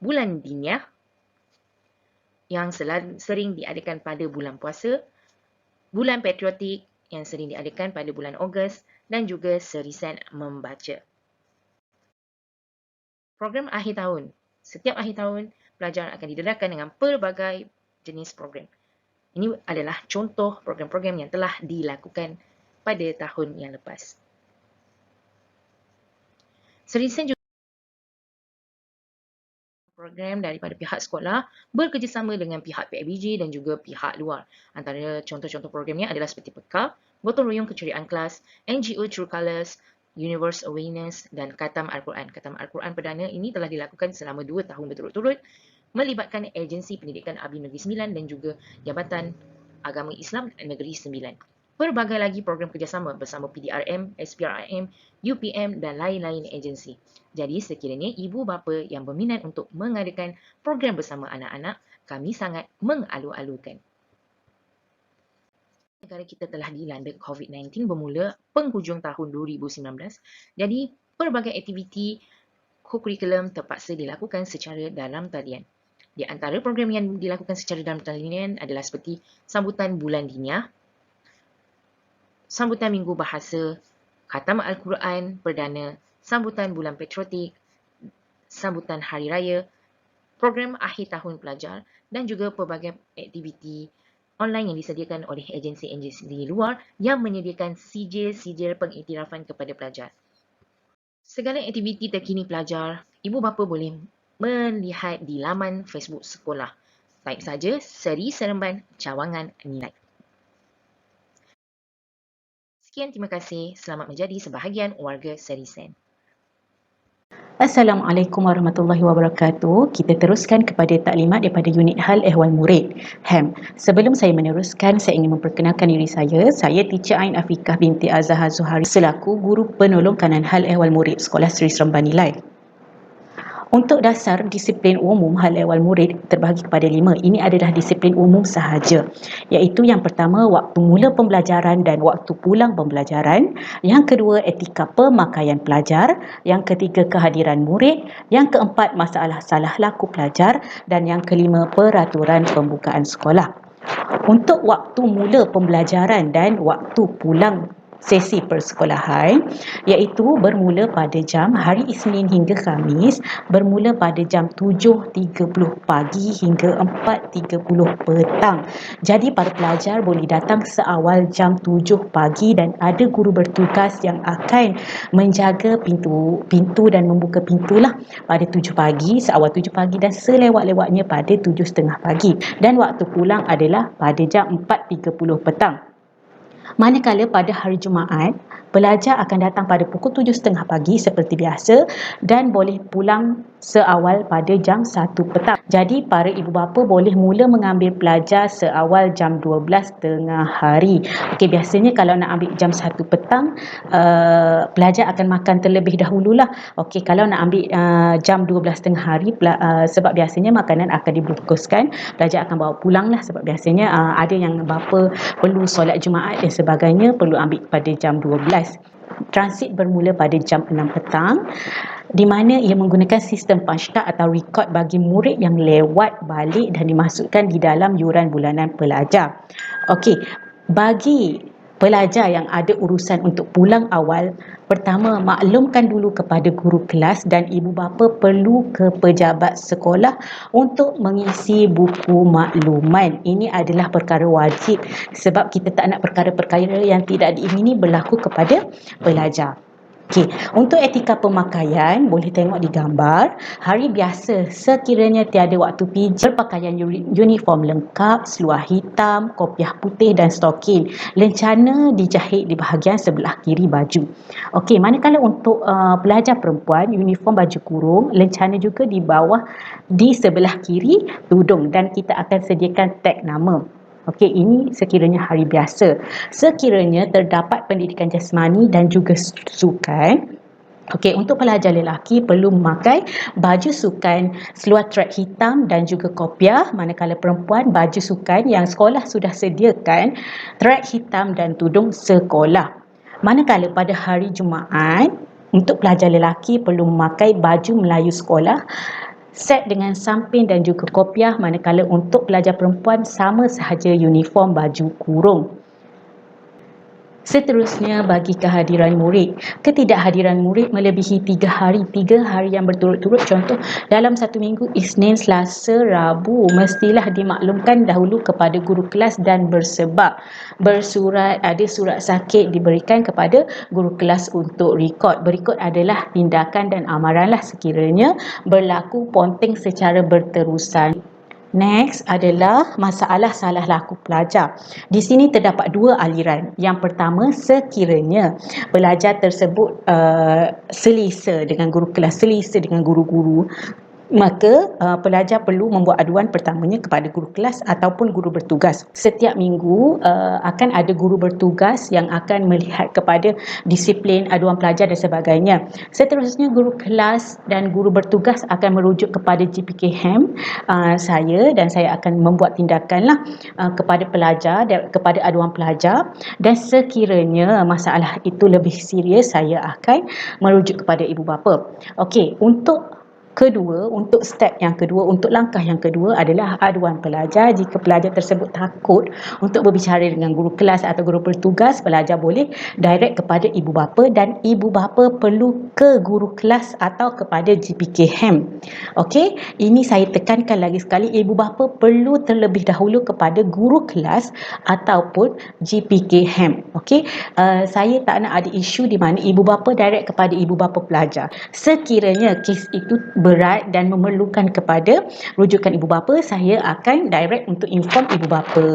bulan Diniah yang sering diadakan pada bulan puasa, bulan patriotik yang sering diadakan pada bulan Ogos dan juga serisan membaca. Program akhir tahun. Setiap akhir tahun, pelajar akan didedahkan dengan pelbagai jenis program. Ini adalah contoh program-program yang telah dilakukan pada tahun yang lepas. Serisen juga program daripada pihak sekolah bekerjasama dengan pihak PIBG dan juga pihak luar. Antara contoh-contoh programnya adalah seperti PEKA, Gotong Royong Keceriaan Kelas, NGO True Colours, Universe Awareness dan Khatam Al-Quran. Khatam Al-Quran perdana ini telah dilakukan selama 2 tahun berturut-turut, melibatkan agensi pendidikan ABIM Negeri Sembilan dan juga Jabatan Agama Islam Negeri Sembilan. Berbagai lagi program kerjasama bersama PDRM, SPRIM, UPM dan lain-lain agensi. Jadi sekiranya ibu bapa yang berminat untuk mengadakan program bersama anak-anak, kami sangat mengalu-alukan. Negara kita telah dilanda COVID-19 bermula penghujung tahun 2019. Jadi pelbagai aktiviti co-curriculum terpaksa dilakukan secara dalam talian. Di antara program yang dilakukan secara dalam talian adalah seperti sambutan bulan Diniah, sambutan minggu bahasa, khatam Al-Quran perdana, sambutan bulan patriotik, sambutan hari raya, program akhir tahun pelajar dan juga pelbagai aktiviti online yang disediakan oleh agensi-agensi luar yang menyediakan sijil-sijil pengiktirafan kepada pelajar. Segala aktiviti terkini pelajar, ibu bapa boleh melihat di laman Facebook sekolah. Type saja Seri Seremban Cawangan Nilai. Sekian, terima kasih. Selamat menjadi sebahagian warga Serisen. Assalamualaikum warahmatullahi wabarakatuh. Kita teruskan kepada taklimat daripada unit Hal Ehwal Murid, HEM. Sebelum saya meneruskan, saya ingin memperkenalkan diri saya. Saya Teacher Ain Afiqah binti Azhar Zuhari selaku Guru Penolong Kanan Hal Ehwal Murid Sekolah Seri Seremban Nilai. Untuk dasar disiplin umum hal ehwal murid terbahagi kepada 5. Ini adalah disiplin umum sahaja, iaitu yang pertama waktu mula pembelajaran dan waktu pulang pembelajaran, yang kedua etika pemakaian pelajar, yang ketiga kehadiran murid, yang keempat masalah salah laku pelajar, dan yang kelima peraturan pembukaan sekolah. Untuk waktu mula pembelajaran dan waktu pulang sesi persekolahan, iaitu bermula pada jam hari Isnin hingga Khamis, bermula pada jam 7.30 pagi hingga 4.30 petang. Jadi para pelajar boleh datang seawal jam 7 pagi dan ada guru bertugas yang akan menjaga pintu dan membuka pintulah pada 7 pagi, seawal 7 pagi dan selewat-lewatnya pada 7.30 pagi. Dan waktu pulang adalah pada jam 4.30 petang. Manakala pada hari Jumaat, pelajar akan datang pada pukul 7.30 pagi seperti biasa dan boleh pulang seawal pada jam 1 petang. Jadi para ibu bapa boleh mula mengambil pelajar seawal jam 12 tengah hari. Okey, biasanya kalau nak ambil jam 1 petang, pelajar akan makan terlebih dahululah. Okey, kalau nak ambil jam 12 tengah hari, sebab biasanya makanan akan dibungkuskan, pelajar akan bawa pulang lah, sebab biasanya ada yang bapa perlu solat Jumaat dan sebagainya, perlu ambil pada jam 12. Transit bermula pada jam 6 petang, di mana ia menggunakan sistem punch card atau record bagi murid yang lewat balik dan dimasukkan di dalam yuran bulanan pelajar. Okey, bagi pelajar yang ada urusan untuk pulang awal, pertama maklumkan dulu kepada guru kelas dan ibu bapa perlu ke pejabat sekolah untuk mengisi buku makluman. Ini adalah perkara wajib sebab kita tak nak perkara-perkara yang tidak diingini berlaku kepada pelajar. Okey, untuk etika pemakaian boleh tengok di gambar. Hari biasa sekiranya tiada waktu PJ, berpakaian uniform lengkap, seluar hitam, kopiah putih dan stokin. Lencana dijahit di bahagian sebelah kiri baju. Okey, manakala untuk pelajar perempuan, uniform baju kurung, lencana juga di bawah di sebelah kiri tudung dan kita akan sediakan tag nama. Okey, ini sekiranya hari biasa. Sekiranya terdapat pendidikan jasmani dan juga sukan, okey, untuk pelajar lelaki perlu memakai baju sukan, seluar track hitam dan juga kopiah, manakala perempuan baju sukan yang sekolah sudah sediakan track hitam dan tudung sekolah. Manakala pada hari Jumaat, untuk pelajar lelaki perlu memakai baju Melayu sekolah, set dengan samping dan juga kopiah, manakala untuk pelajar perempuan sama sahaja uniform baju kurung. Seterusnya bagi kehadiran murid. Ketidakhadiran murid melebihi 3 hari. 3 hari yang berturut-turut, contoh dalam 1 minggu, Isnin, Selasa, Rabu, mestilah dimaklumkan dahulu kepada guru kelas dan bersebab bersurat, ada surat sakit diberikan kepada guru kelas untuk rekod. Berikut adalah tindakan dan amaranlah sekiranya berlaku ponteng secara berterusan. Next adalah masalah salah laku pelajar. Di sini terdapat 2 aliran. Yang pertama, sekiranya pelajar tersebut selesa dengan guru kelas, selesa dengan guru-guru, maka pelajar perlu membuat aduan pertamanya kepada guru kelas ataupun guru bertugas. Setiap minggu akan ada guru bertugas yang akan melihat kepada disiplin aduan pelajar dan sebagainya. Seterusnya guru kelas dan guru bertugas akan merujuk kepada GPK HEM saya, dan saya akan membuat tindakanlah kepada pelajar, kepada aduan pelajar, dan sekiranya masalah itu lebih serius, saya akan merujuk kepada ibu bapa. Okey, untuk Kedua, untuk step yang kedua, untuk langkah yang kedua adalah aduan pelajar. Jika pelajar tersebut takut untuk berbicara dengan guru kelas atau guru bertugas, pelajar boleh direct kepada ibu bapa dan ibu bapa perlu ke guru kelas atau kepada GPKHAM. Okey, ini saya tekankan lagi sekali, ibu bapa perlu terlebih dahulu kepada guru kelas ataupun GPKHAM. Okey, saya tak nak ada isu di mana ibu bapa direct kepada ibu bapa pelajar. Sekiranya kes itu berat dan memerlukan kepada rujukan ibu bapa, saya akan direct untuk inform ibu bapa.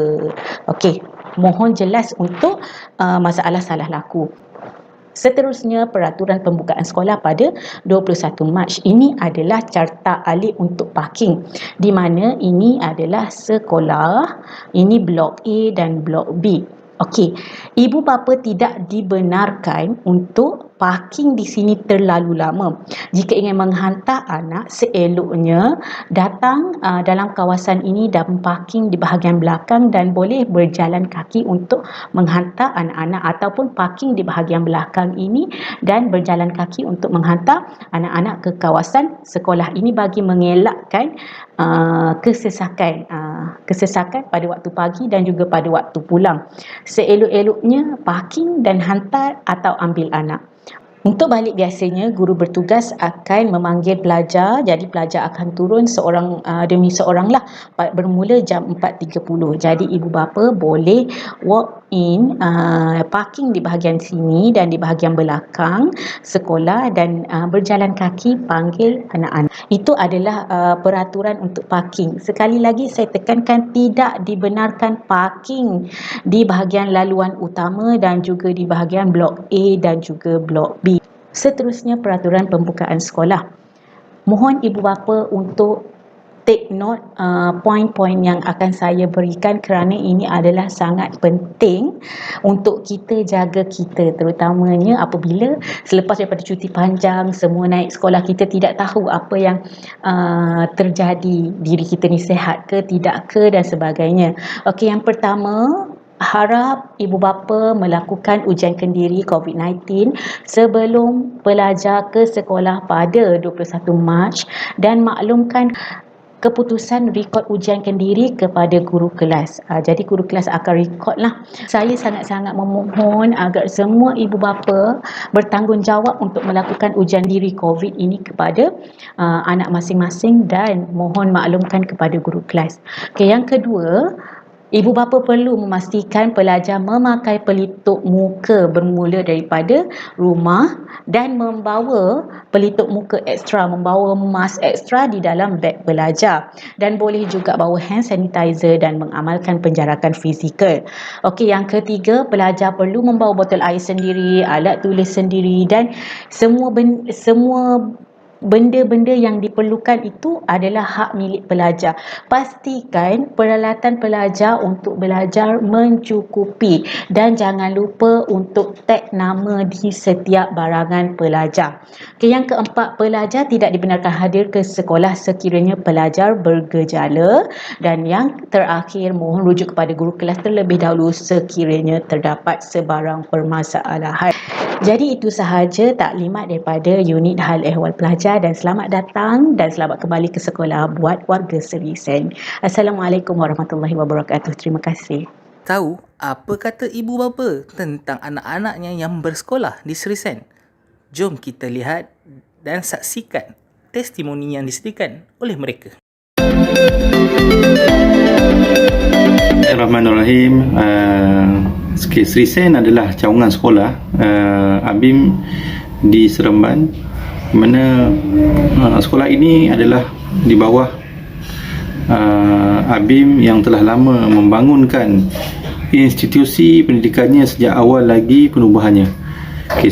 Okey, mohon jelas untuk masalah salah laku. Seterusnya, peraturan pembukaan sekolah pada 21 Mac. Ini adalah carta alih untuk parking, di mana ini adalah sekolah, ini blok A dan blok B. Okey, ibu bapa tidak dibenarkan untuk parking di sini terlalu lama. Jika ingin menghantar anak, seeloknya datang dalam kawasan ini dan parking di bahagian belakang dan boleh berjalan kaki untuk menghantar anak-anak, ataupun parking di bahagian belakang ini dan berjalan kaki untuk menghantar anak-anak ke kawasan sekolah ini bagi mengelakkan kesesakan pada waktu pagi dan juga pada waktu pulang. Seelok-eloknya parking dan hantar atau ambil anak. Untuk balik biasanya, guru bertugas akan memanggil pelajar. Jadi pelajar akan turun seorang demi seorang lah, bermula jam 4.30. Jadi ibu bapa boleh walk in, parking di bahagian sini dan di bahagian belakang sekolah dan berjalan kaki panggil anak-anak. Itu adalah peraturan untuk parking. Sekali lagi saya tekankan, tidak dibenarkan parking di bahagian laluan utama dan juga di bahagian blok A dan juga blok B. Seterusnya, peraturan pembukaan sekolah. Mohon ibu bapa untuk take note poin-poin yang akan saya berikan, kerana ini adalah sangat penting untuk kita jaga kita, terutamanya apabila selepas daripada cuti panjang semua naik sekolah, kita tidak tahu apa yang terjadi, diri kita ni sihat ke tidak ke dan sebagainya. Okey, yang pertama, harap ibu bapa melakukan ujian kendiri COVID-19 sebelum pelajar ke sekolah pada 21 Mac dan maklumkan keputusan rekod ujian kendiri kepada guru kelas. Jadi guru kelas akan rekod lah. Saya sangat-sangat memohon agar semua ibu bapa bertanggungjawab untuk melakukan ujian diri COVID ini kepada anak masing-masing dan mohon maklumkan kepada guru kelas. Okay, yang kedua, ibu bapa perlu memastikan pelajar memakai pelitup muka bermula daripada rumah dan membawa pelitup muka ekstra, membawa mask ekstra di dalam beg pelajar, dan boleh juga bawa hand sanitizer dan mengamalkan penjarakan fizikal. Okey, yang ketiga, pelajar perlu membawa botol air sendiri, alat tulis sendiri dan semua benda-benda yang diperlukan itu adalah hak milik pelajar. Pastikan peralatan pelajar untuk belajar mencukupi dan jangan lupa untuk tag nama di setiap barangan pelajar. Okay, yang keempat, pelajar tidak dibenarkan hadir ke sekolah sekiranya pelajar bergejala, dan yang terakhir, mohon rujuk kepada guru kelas terlebih dahulu sekiranya terdapat sebarang permasalahan. Jadi itu sahaja taklimat daripada unit hal ehwal pelajar, dan selamat datang dan selamat kembali ke sekolah buat warga Seri Sen. Assalamualaikum warahmatullahi wabarakatuh. Terima kasih. Tahu apa kata ibu bapa tentang anak-anaknya yang bersekolah di Seri Sen? Jom kita lihat dan saksikan testimoni yang disediakan oleh mereka. Bismillahirrahmanirrahim. Seri Sen adalah cawangan sekolah ABIM di Seremban, di mana sekolah ini adalah di bawah ABIM yang telah lama membangunkan institusi pendidikannya sejak awal lagi penubuhannya.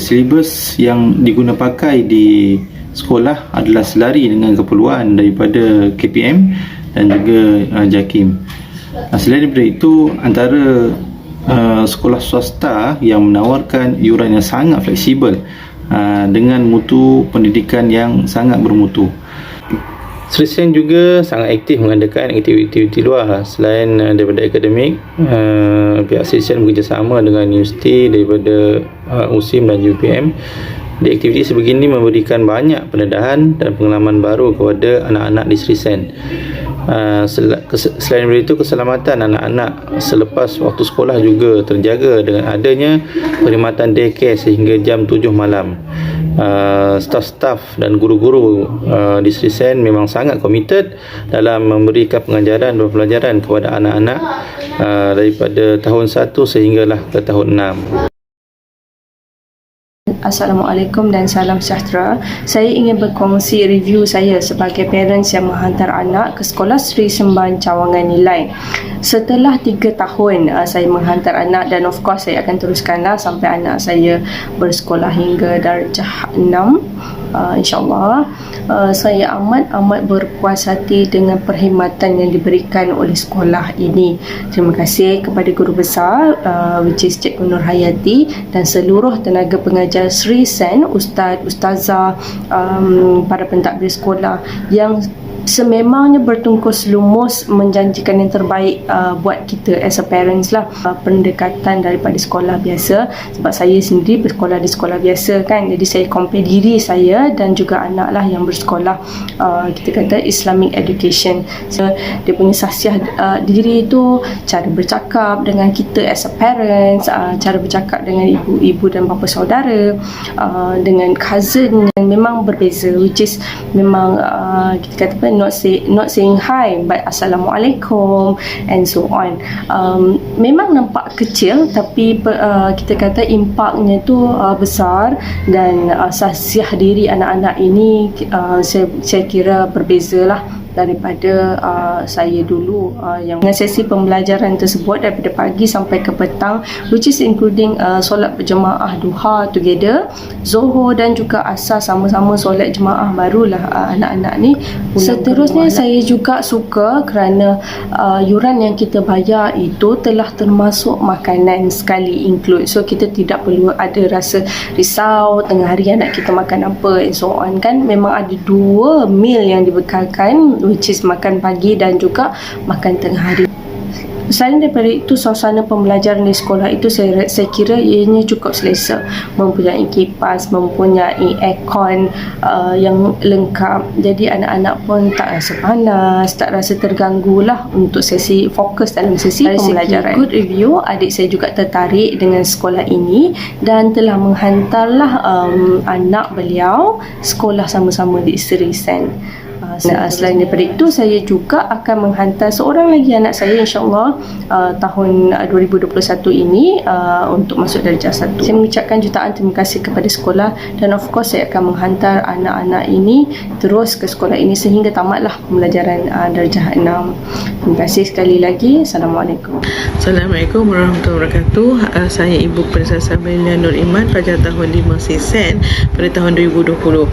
Silibus yang diguna pakai di sekolah adalah selari dengan keperluan daripada KPM dan juga JAKIM. Selain daripada itu, antara sekolah swasta yang menawarkan iuran yang sangat fleksibel dengan mutu pendidikan yang sangat bermutu. Seri Sen juga sangat aktif mengadakan aktiviti luar selain daripada akademik. Pihak Seri Sen bekerjasama dengan universiti daripada USIM dan UPM Di aktiviti sebegini memberikan banyak pendedahan dan pengalaman baru kepada anak-anak di Sri Sen. Selain itu, keselamatan anak-anak selepas waktu sekolah juga terjaga dengan adanya perkhidmatan daycare sehingga jam 7 malam. Staf-staf dan guru-guru di Sri Sen memang sangat komited dalam memberikan pengajaran dan pelajaran kepada anak-anak daripada tahun 1 sehinggalah ke tahun 6. Assalamualaikum dan salam sejahtera. Saya ingin berkongsi review saya sebagai parents yang menghantar anak ke sekolah Sri Semban Cawangan Nilai. Setelah 3 tahun saya menghantar anak, dan of course saya akan teruskanlah sampai anak saya bersekolah hingga darjah 6, insyaAllah. Saya amat berpuas hati dengan perkhidmatan yang diberikan oleh sekolah ini. Terima kasih kepada guru besar which is Cikgu Nur Hayati dan seluruh tenaga pengajar Sri Sen, Ustaz, Ustazah, para pentadbir sekolah yang sememangnya bertungkus lumus menjanjikan yang terbaik buat kita as a parents lah. Pendekatan daripada sekolah biasa, sebab saya sendiri bersekolah di sekolah biasa kan, jadi saya compare diri saya dan juga anak lah yang bersekolah kita kata Islamic education. So, dia punya sahsiah diri itu, cara bercakap dengan kita as a parents, cara bercakap dengan ibu dan bapa saudara, dengan cousin yang memang berbeza, which is memang kita kata not saying hi but assalamualaikum and so on. Memang nampak kecil tapi kita kata impaknya tu besar, dan sahsiah diri anak-anak ini saya kira berbeza lah daripada saya dulu yang dengan sesi pembelajaran tersebut daripada pagi sampai ke petang, which is including solat berjemaah duha together, Zohor dan juga Asar sama-sama solat jemaah, barulah anak-anak ni. Seterusnya saya juga suka kerana yuran yang kita bayar itu telah termasuk makanan sekali include, so kita tidak perlu ada rasa risau tengah hari anak kita makan apa and so on kan. Memang ada 2 meal yang dibekalkan, which is makan pagi dan juga makan tengah hari. Selain daripada itu, suasana pembelajaran di sekolah itu saya kira ianya cukup selesa, mempunyai kipas, mempunyai aircon yang lengkap, jadi anak-anak pun tak rasa panas, tak rasa terganggu lah untuk sesi fokus dalam sesi pembelajaran. Good review, adik saya juga tertarik dengan sekolah ini dan telah menghantarlah anak beliau sekolah sama-sama di Sri Sen. Selain daripada itu, saya juga akan menghantar seorang lagi anak saya insyaAllah tahun 2021 ini untuk masuk darjah 1. Saya mengucapkan jutaan terima kasih kepada sekolah, dan of course saya akan menghantar anak-anak ini terus ke sekolah ini sehingga tamatlah pembelajaran darjah 6. Terima kasih sekali lagi. Assalamualaikum. Assalamualaikum warahmatullahi wabarakatuh. Saya Ibu Princess Amelia Nur Iman, pelajar tahun 5 Sri Sen pada tahun 2020.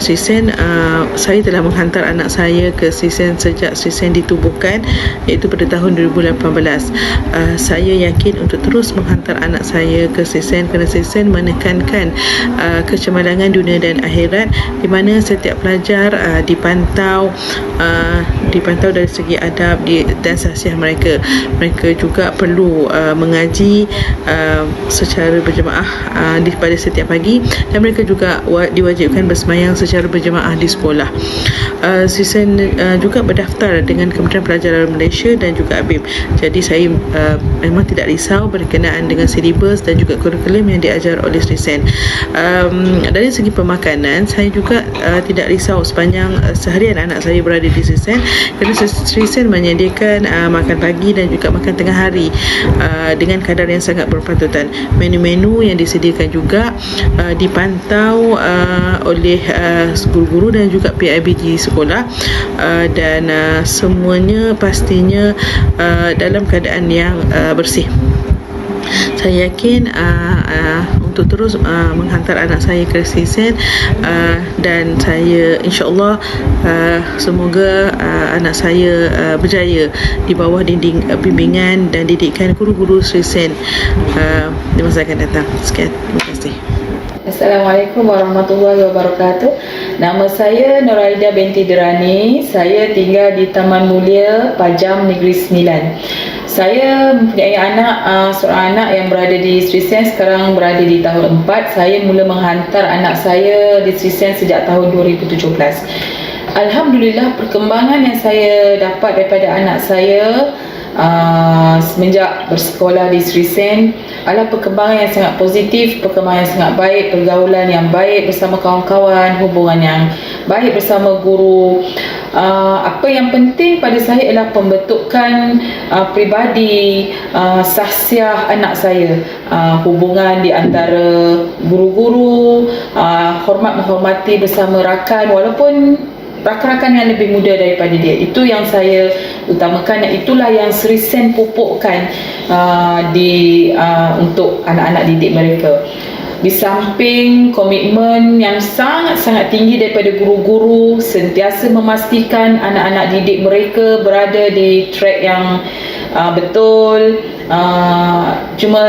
Sri Sen, saya telah menghantar anak saya ke Sri Sen sejak Sri Sen ditubuhkan, iaitu pada tahun 2018. Saya yakin untuk terus menghantar anak saya ke Sri Sen kerana Sri Sen menekankan kecemerlangan dunia dan akhirat, di mana setiap pelajar dipantau dari segi adab dan sahsiah mereka. Mereka juga perlu mengaji secara berjemaah pada setiap pagi, dan mereka juga diwajibkan bersemayang secara berjemaah di sekolah. Sri Sen juga berdaftar dengan Kementerian Pelajaran Malaysia dan juga ABIM. Jadi saya memang tidak risau berkenaan dengan silibus dan juga kurikulum yang diajar oleh Sri Sen. Dari segi pemakanan, saya juga tidak risau sepanjang seharian anak saya berada di Sri Sen, kerana Sri Sen menyediakan makan pagi dan juga makan tengah hari dengan kadar yang sangat berpatutan. Menu-menu yang disediakan juga dipantau oleh guru-guru dan juga PIBG sekolah, dan semuanya pastinya dalam keadaan yang bersih. Saya yakin untuk terus menghantar anak saya ke Sri Sen, dan saya insyaAllah semoga anak saya berjaya di bawah dinding bimbingan dan didikan guru-guru Sri Sen di masa akan datang. Sekian, terima kasih. Assalamualaikum warahmatullahi wabarakatuh. Nama saya Nuraida binti Dirani. Saya tinggal di Taman Mulia, Pajam, Negeri Sembilan. Saya mempunyai anak, seorang anak yang berada di Sri Sen, sekarang berada di tahun 4. Saya mula menghantar anak saya di Sri Sen sejak tahun 2017. Alhamdulillah, perkembangan yang saya dapat daripada anak saya semenjak bersekolah di Sri Sen adalah perkembangan yang sangat positif, perkembangan yang sangat baik, pergaulan yang baik bersama kawan-kawan, hubungan yang baik bersama guru. Apa yang penting pada saya ialah pembentukan peribadi, sahsiah anak saya, hubungan di antara guru-guru, hormat menghormati bersama rakan walaupun rakan-rakan yang lebih muda daripada dia. Itu yang saya utamakan dan itulah yang Sri Sen pupukkan untuk anak-anak didik mereka. Di samping komitmen yang sangat-sangat tinggi daripada guru-guru sentiasa memastikan anak-anak didik mereka berada di track yang betul. Cuma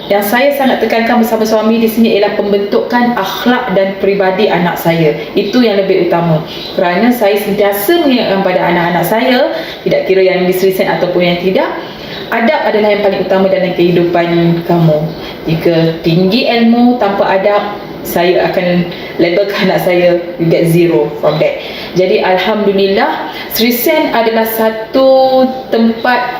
yang saya sangat tekankan bersama suami di sini ialah pembentukan akhlak dan peribadi anak saya. Itu yang lebih utama. Kerana saya sentiasa mengingatkan pada anak-anak saya, tidak kira yang di Sri Sen ataupun yang tidak, adab adalah yang paling utama dalam kehidupan kamu. Jika tinggi ilmu tanpa adab, saya akan labelkan anak saya, you get zero from that. Jadi Alhamdulillah, Sri Sen adalah satu tempat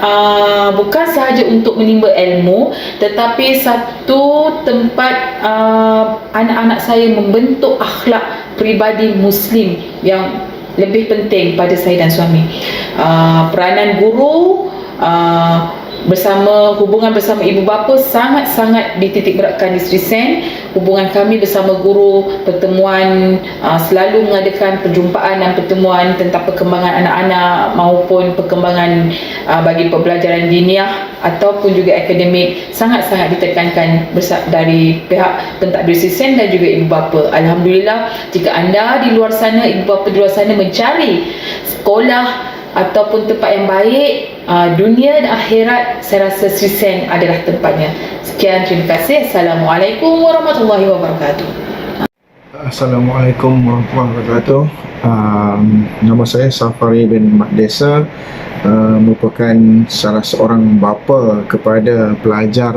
bukan sahaja untuk menimba ilmu, tetapi satu tempat anak-anak saya membentuk akhlak peribadi Muslim yang lebih penting pada saya dan suami. Peranan guru hubungan bersama ibu bapa sangat-sangat dititik beratkan di Sri Sen. Hubungan kami bersama guru, pertemuan, selalu mengadakan perjumpaan dan pertemuan tentang perkembangan anak-anak maupun perkembangan bagi pembelajaran diniah ataupun juga akademik, sangat-sangat ditekankan dari pihak pentadbir Sri Sen dan juga ibu bapa. Alhamdulillah, jika anda di luar sana, ibu bapa di luar sana mencari sekolah ataupun tempat yang baik, dunia dan akhirat, saya rasa Sri Sen adalah tempatnya. Sekian, terima kasih. Assalamualaikum warahmatullahi wabarakatuh. Assalamualaikum warahmatullahi wabarakatuh. Nama saya Safari bin Mat Desa, merupakan salah seorang bapa kepada pelajar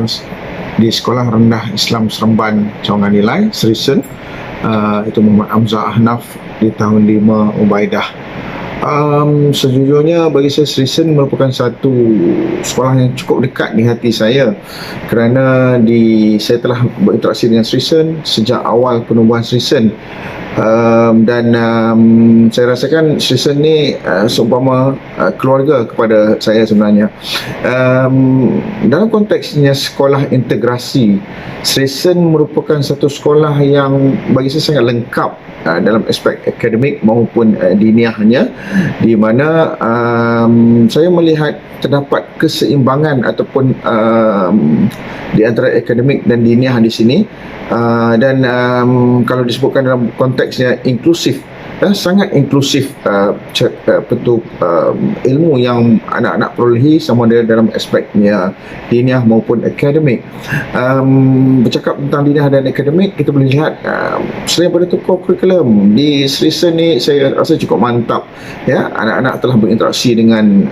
di Sekolah Rendah Islam Seremban Cawangan Nilai, Sri Sen. Itu Muhammad Hamzah Ahnaf di tahun 5 Ubaidah. Sejujurnya bagi saya Sri Sen merupakan satu sekolah yang cukup dekat di hati saya, kerana saya telah berinteraksi dengan Sri Sen sejak awal penubuhan Sri Sen. Saya rasakan Sri Sen ni seumpama keluarga kepada saya sebenarnya. Dalam konteksnya sekolah integrasi, Sri Sen merupakan satu sekolah yang bagi saya sangat lengkap dalam aspek akademik maupun diniahnya, di mana saya melihat terdapat keseimbangan ataupun di antara akademik dan diniah di sini, dan kalau disebutkan dalam konteksnya inklusif, sangat inklusif ilmu yang anak-anak perolehi sama ada dalam aspeknya diniah maupun akademik. Bercakap tentang diniah dan akademik, kita boleh lihat selain pada itu kurikulum di Sri Sen ni saya rasa cukup mantap, ya. Anak-anak telah berinteraksi dengan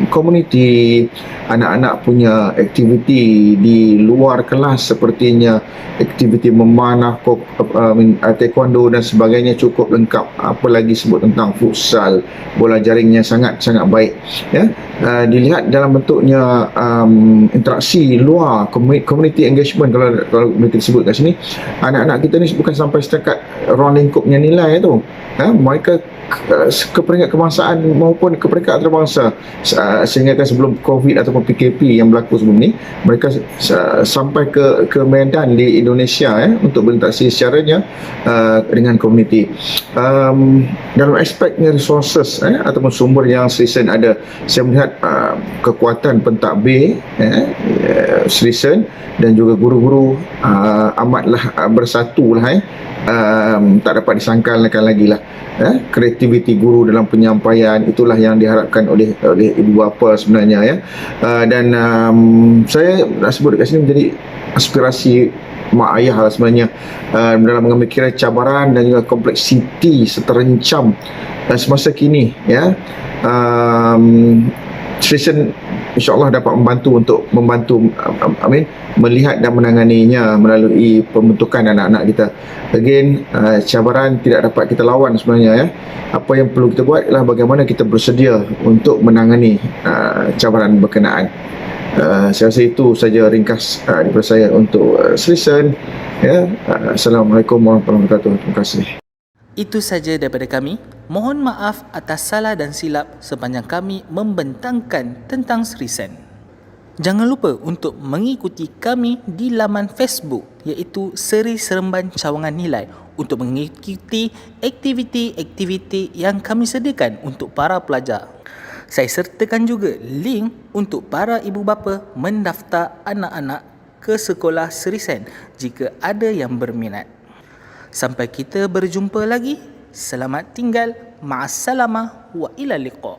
komuniti, anak-anak punya aktiviti di luar kelas sepertinya aktiviti memanah, taekwondo dan sebagainya cukup lengkap. Apa lagi sebut tentang futsal, bola jaringnya sangat-sangat baik, ya. Dilihat dalam bentuknya interaksi luar, community engagement, kalau boleh disebut kat sini, anak-anak kita ni bukan sampai setakat ruang lingkupnya nilai tu, mereka ke peringkat kebangsaan maupun ke peringkat antarabangsa. Sehingga kan sebelum COVID ataupun PKP yang berlaku sebelum ni, mereka sampai ke medan di Indonesia, untuk berinteraksi secaranya dengan komuniti. Dalam aspeknya resources ataupun sumber yang Sri Sen ada, saya melihat kekuatan pentadbir Sri Sen dan juga guru-guru amatlah bersatulah, tak dapat disangkalkan lagi lah. Kreativiti guru dalam penyampaian, itulah yang diharapkan oleh ibu bapa sebenarnya, ya. Dan saya nak sebut dekat sini menjadi aspirasi mak ayah lah sebenarnya, dalam mengambil kira cabaran dan juga kompleksiti seterencam semasa kini, ya. Sri Sen insya-Allah dapat membantu melihat dan menanganinya melalui pembentukan anak-anak kita. Again, cabaran tidak dapat kita lawan sebenarnya, ya. Apa yang perlu kita buat ialah bagaimana kita bersedia untuk menangani cabaran berkenaan. Saya rasa itu saja ringkas daripada saya untuk Srisen, ya. Assalamualaikum warahmatullahi wabarakatuh. Terima kasih. Itu saja daripada kami. Mohon maaf atas salah dan silap sepanjang kami membentangkan tentang Srisen. Jangan lupa untuk mengikuti kami di laman Facebook iaitu Seri Seremban Cawangan Nilai untuk mengikuti aktiviti-aktiviti yang kami sediakan untuk para pelajar. Saya sertakan juga link untuk para ibu bapa mendaftar anak-anak ke sekolah Srisen jika ada yang berminat. Sampai kita berjumpa lagi. Selamat tinggal. Ma'assalamah wa ila liqa.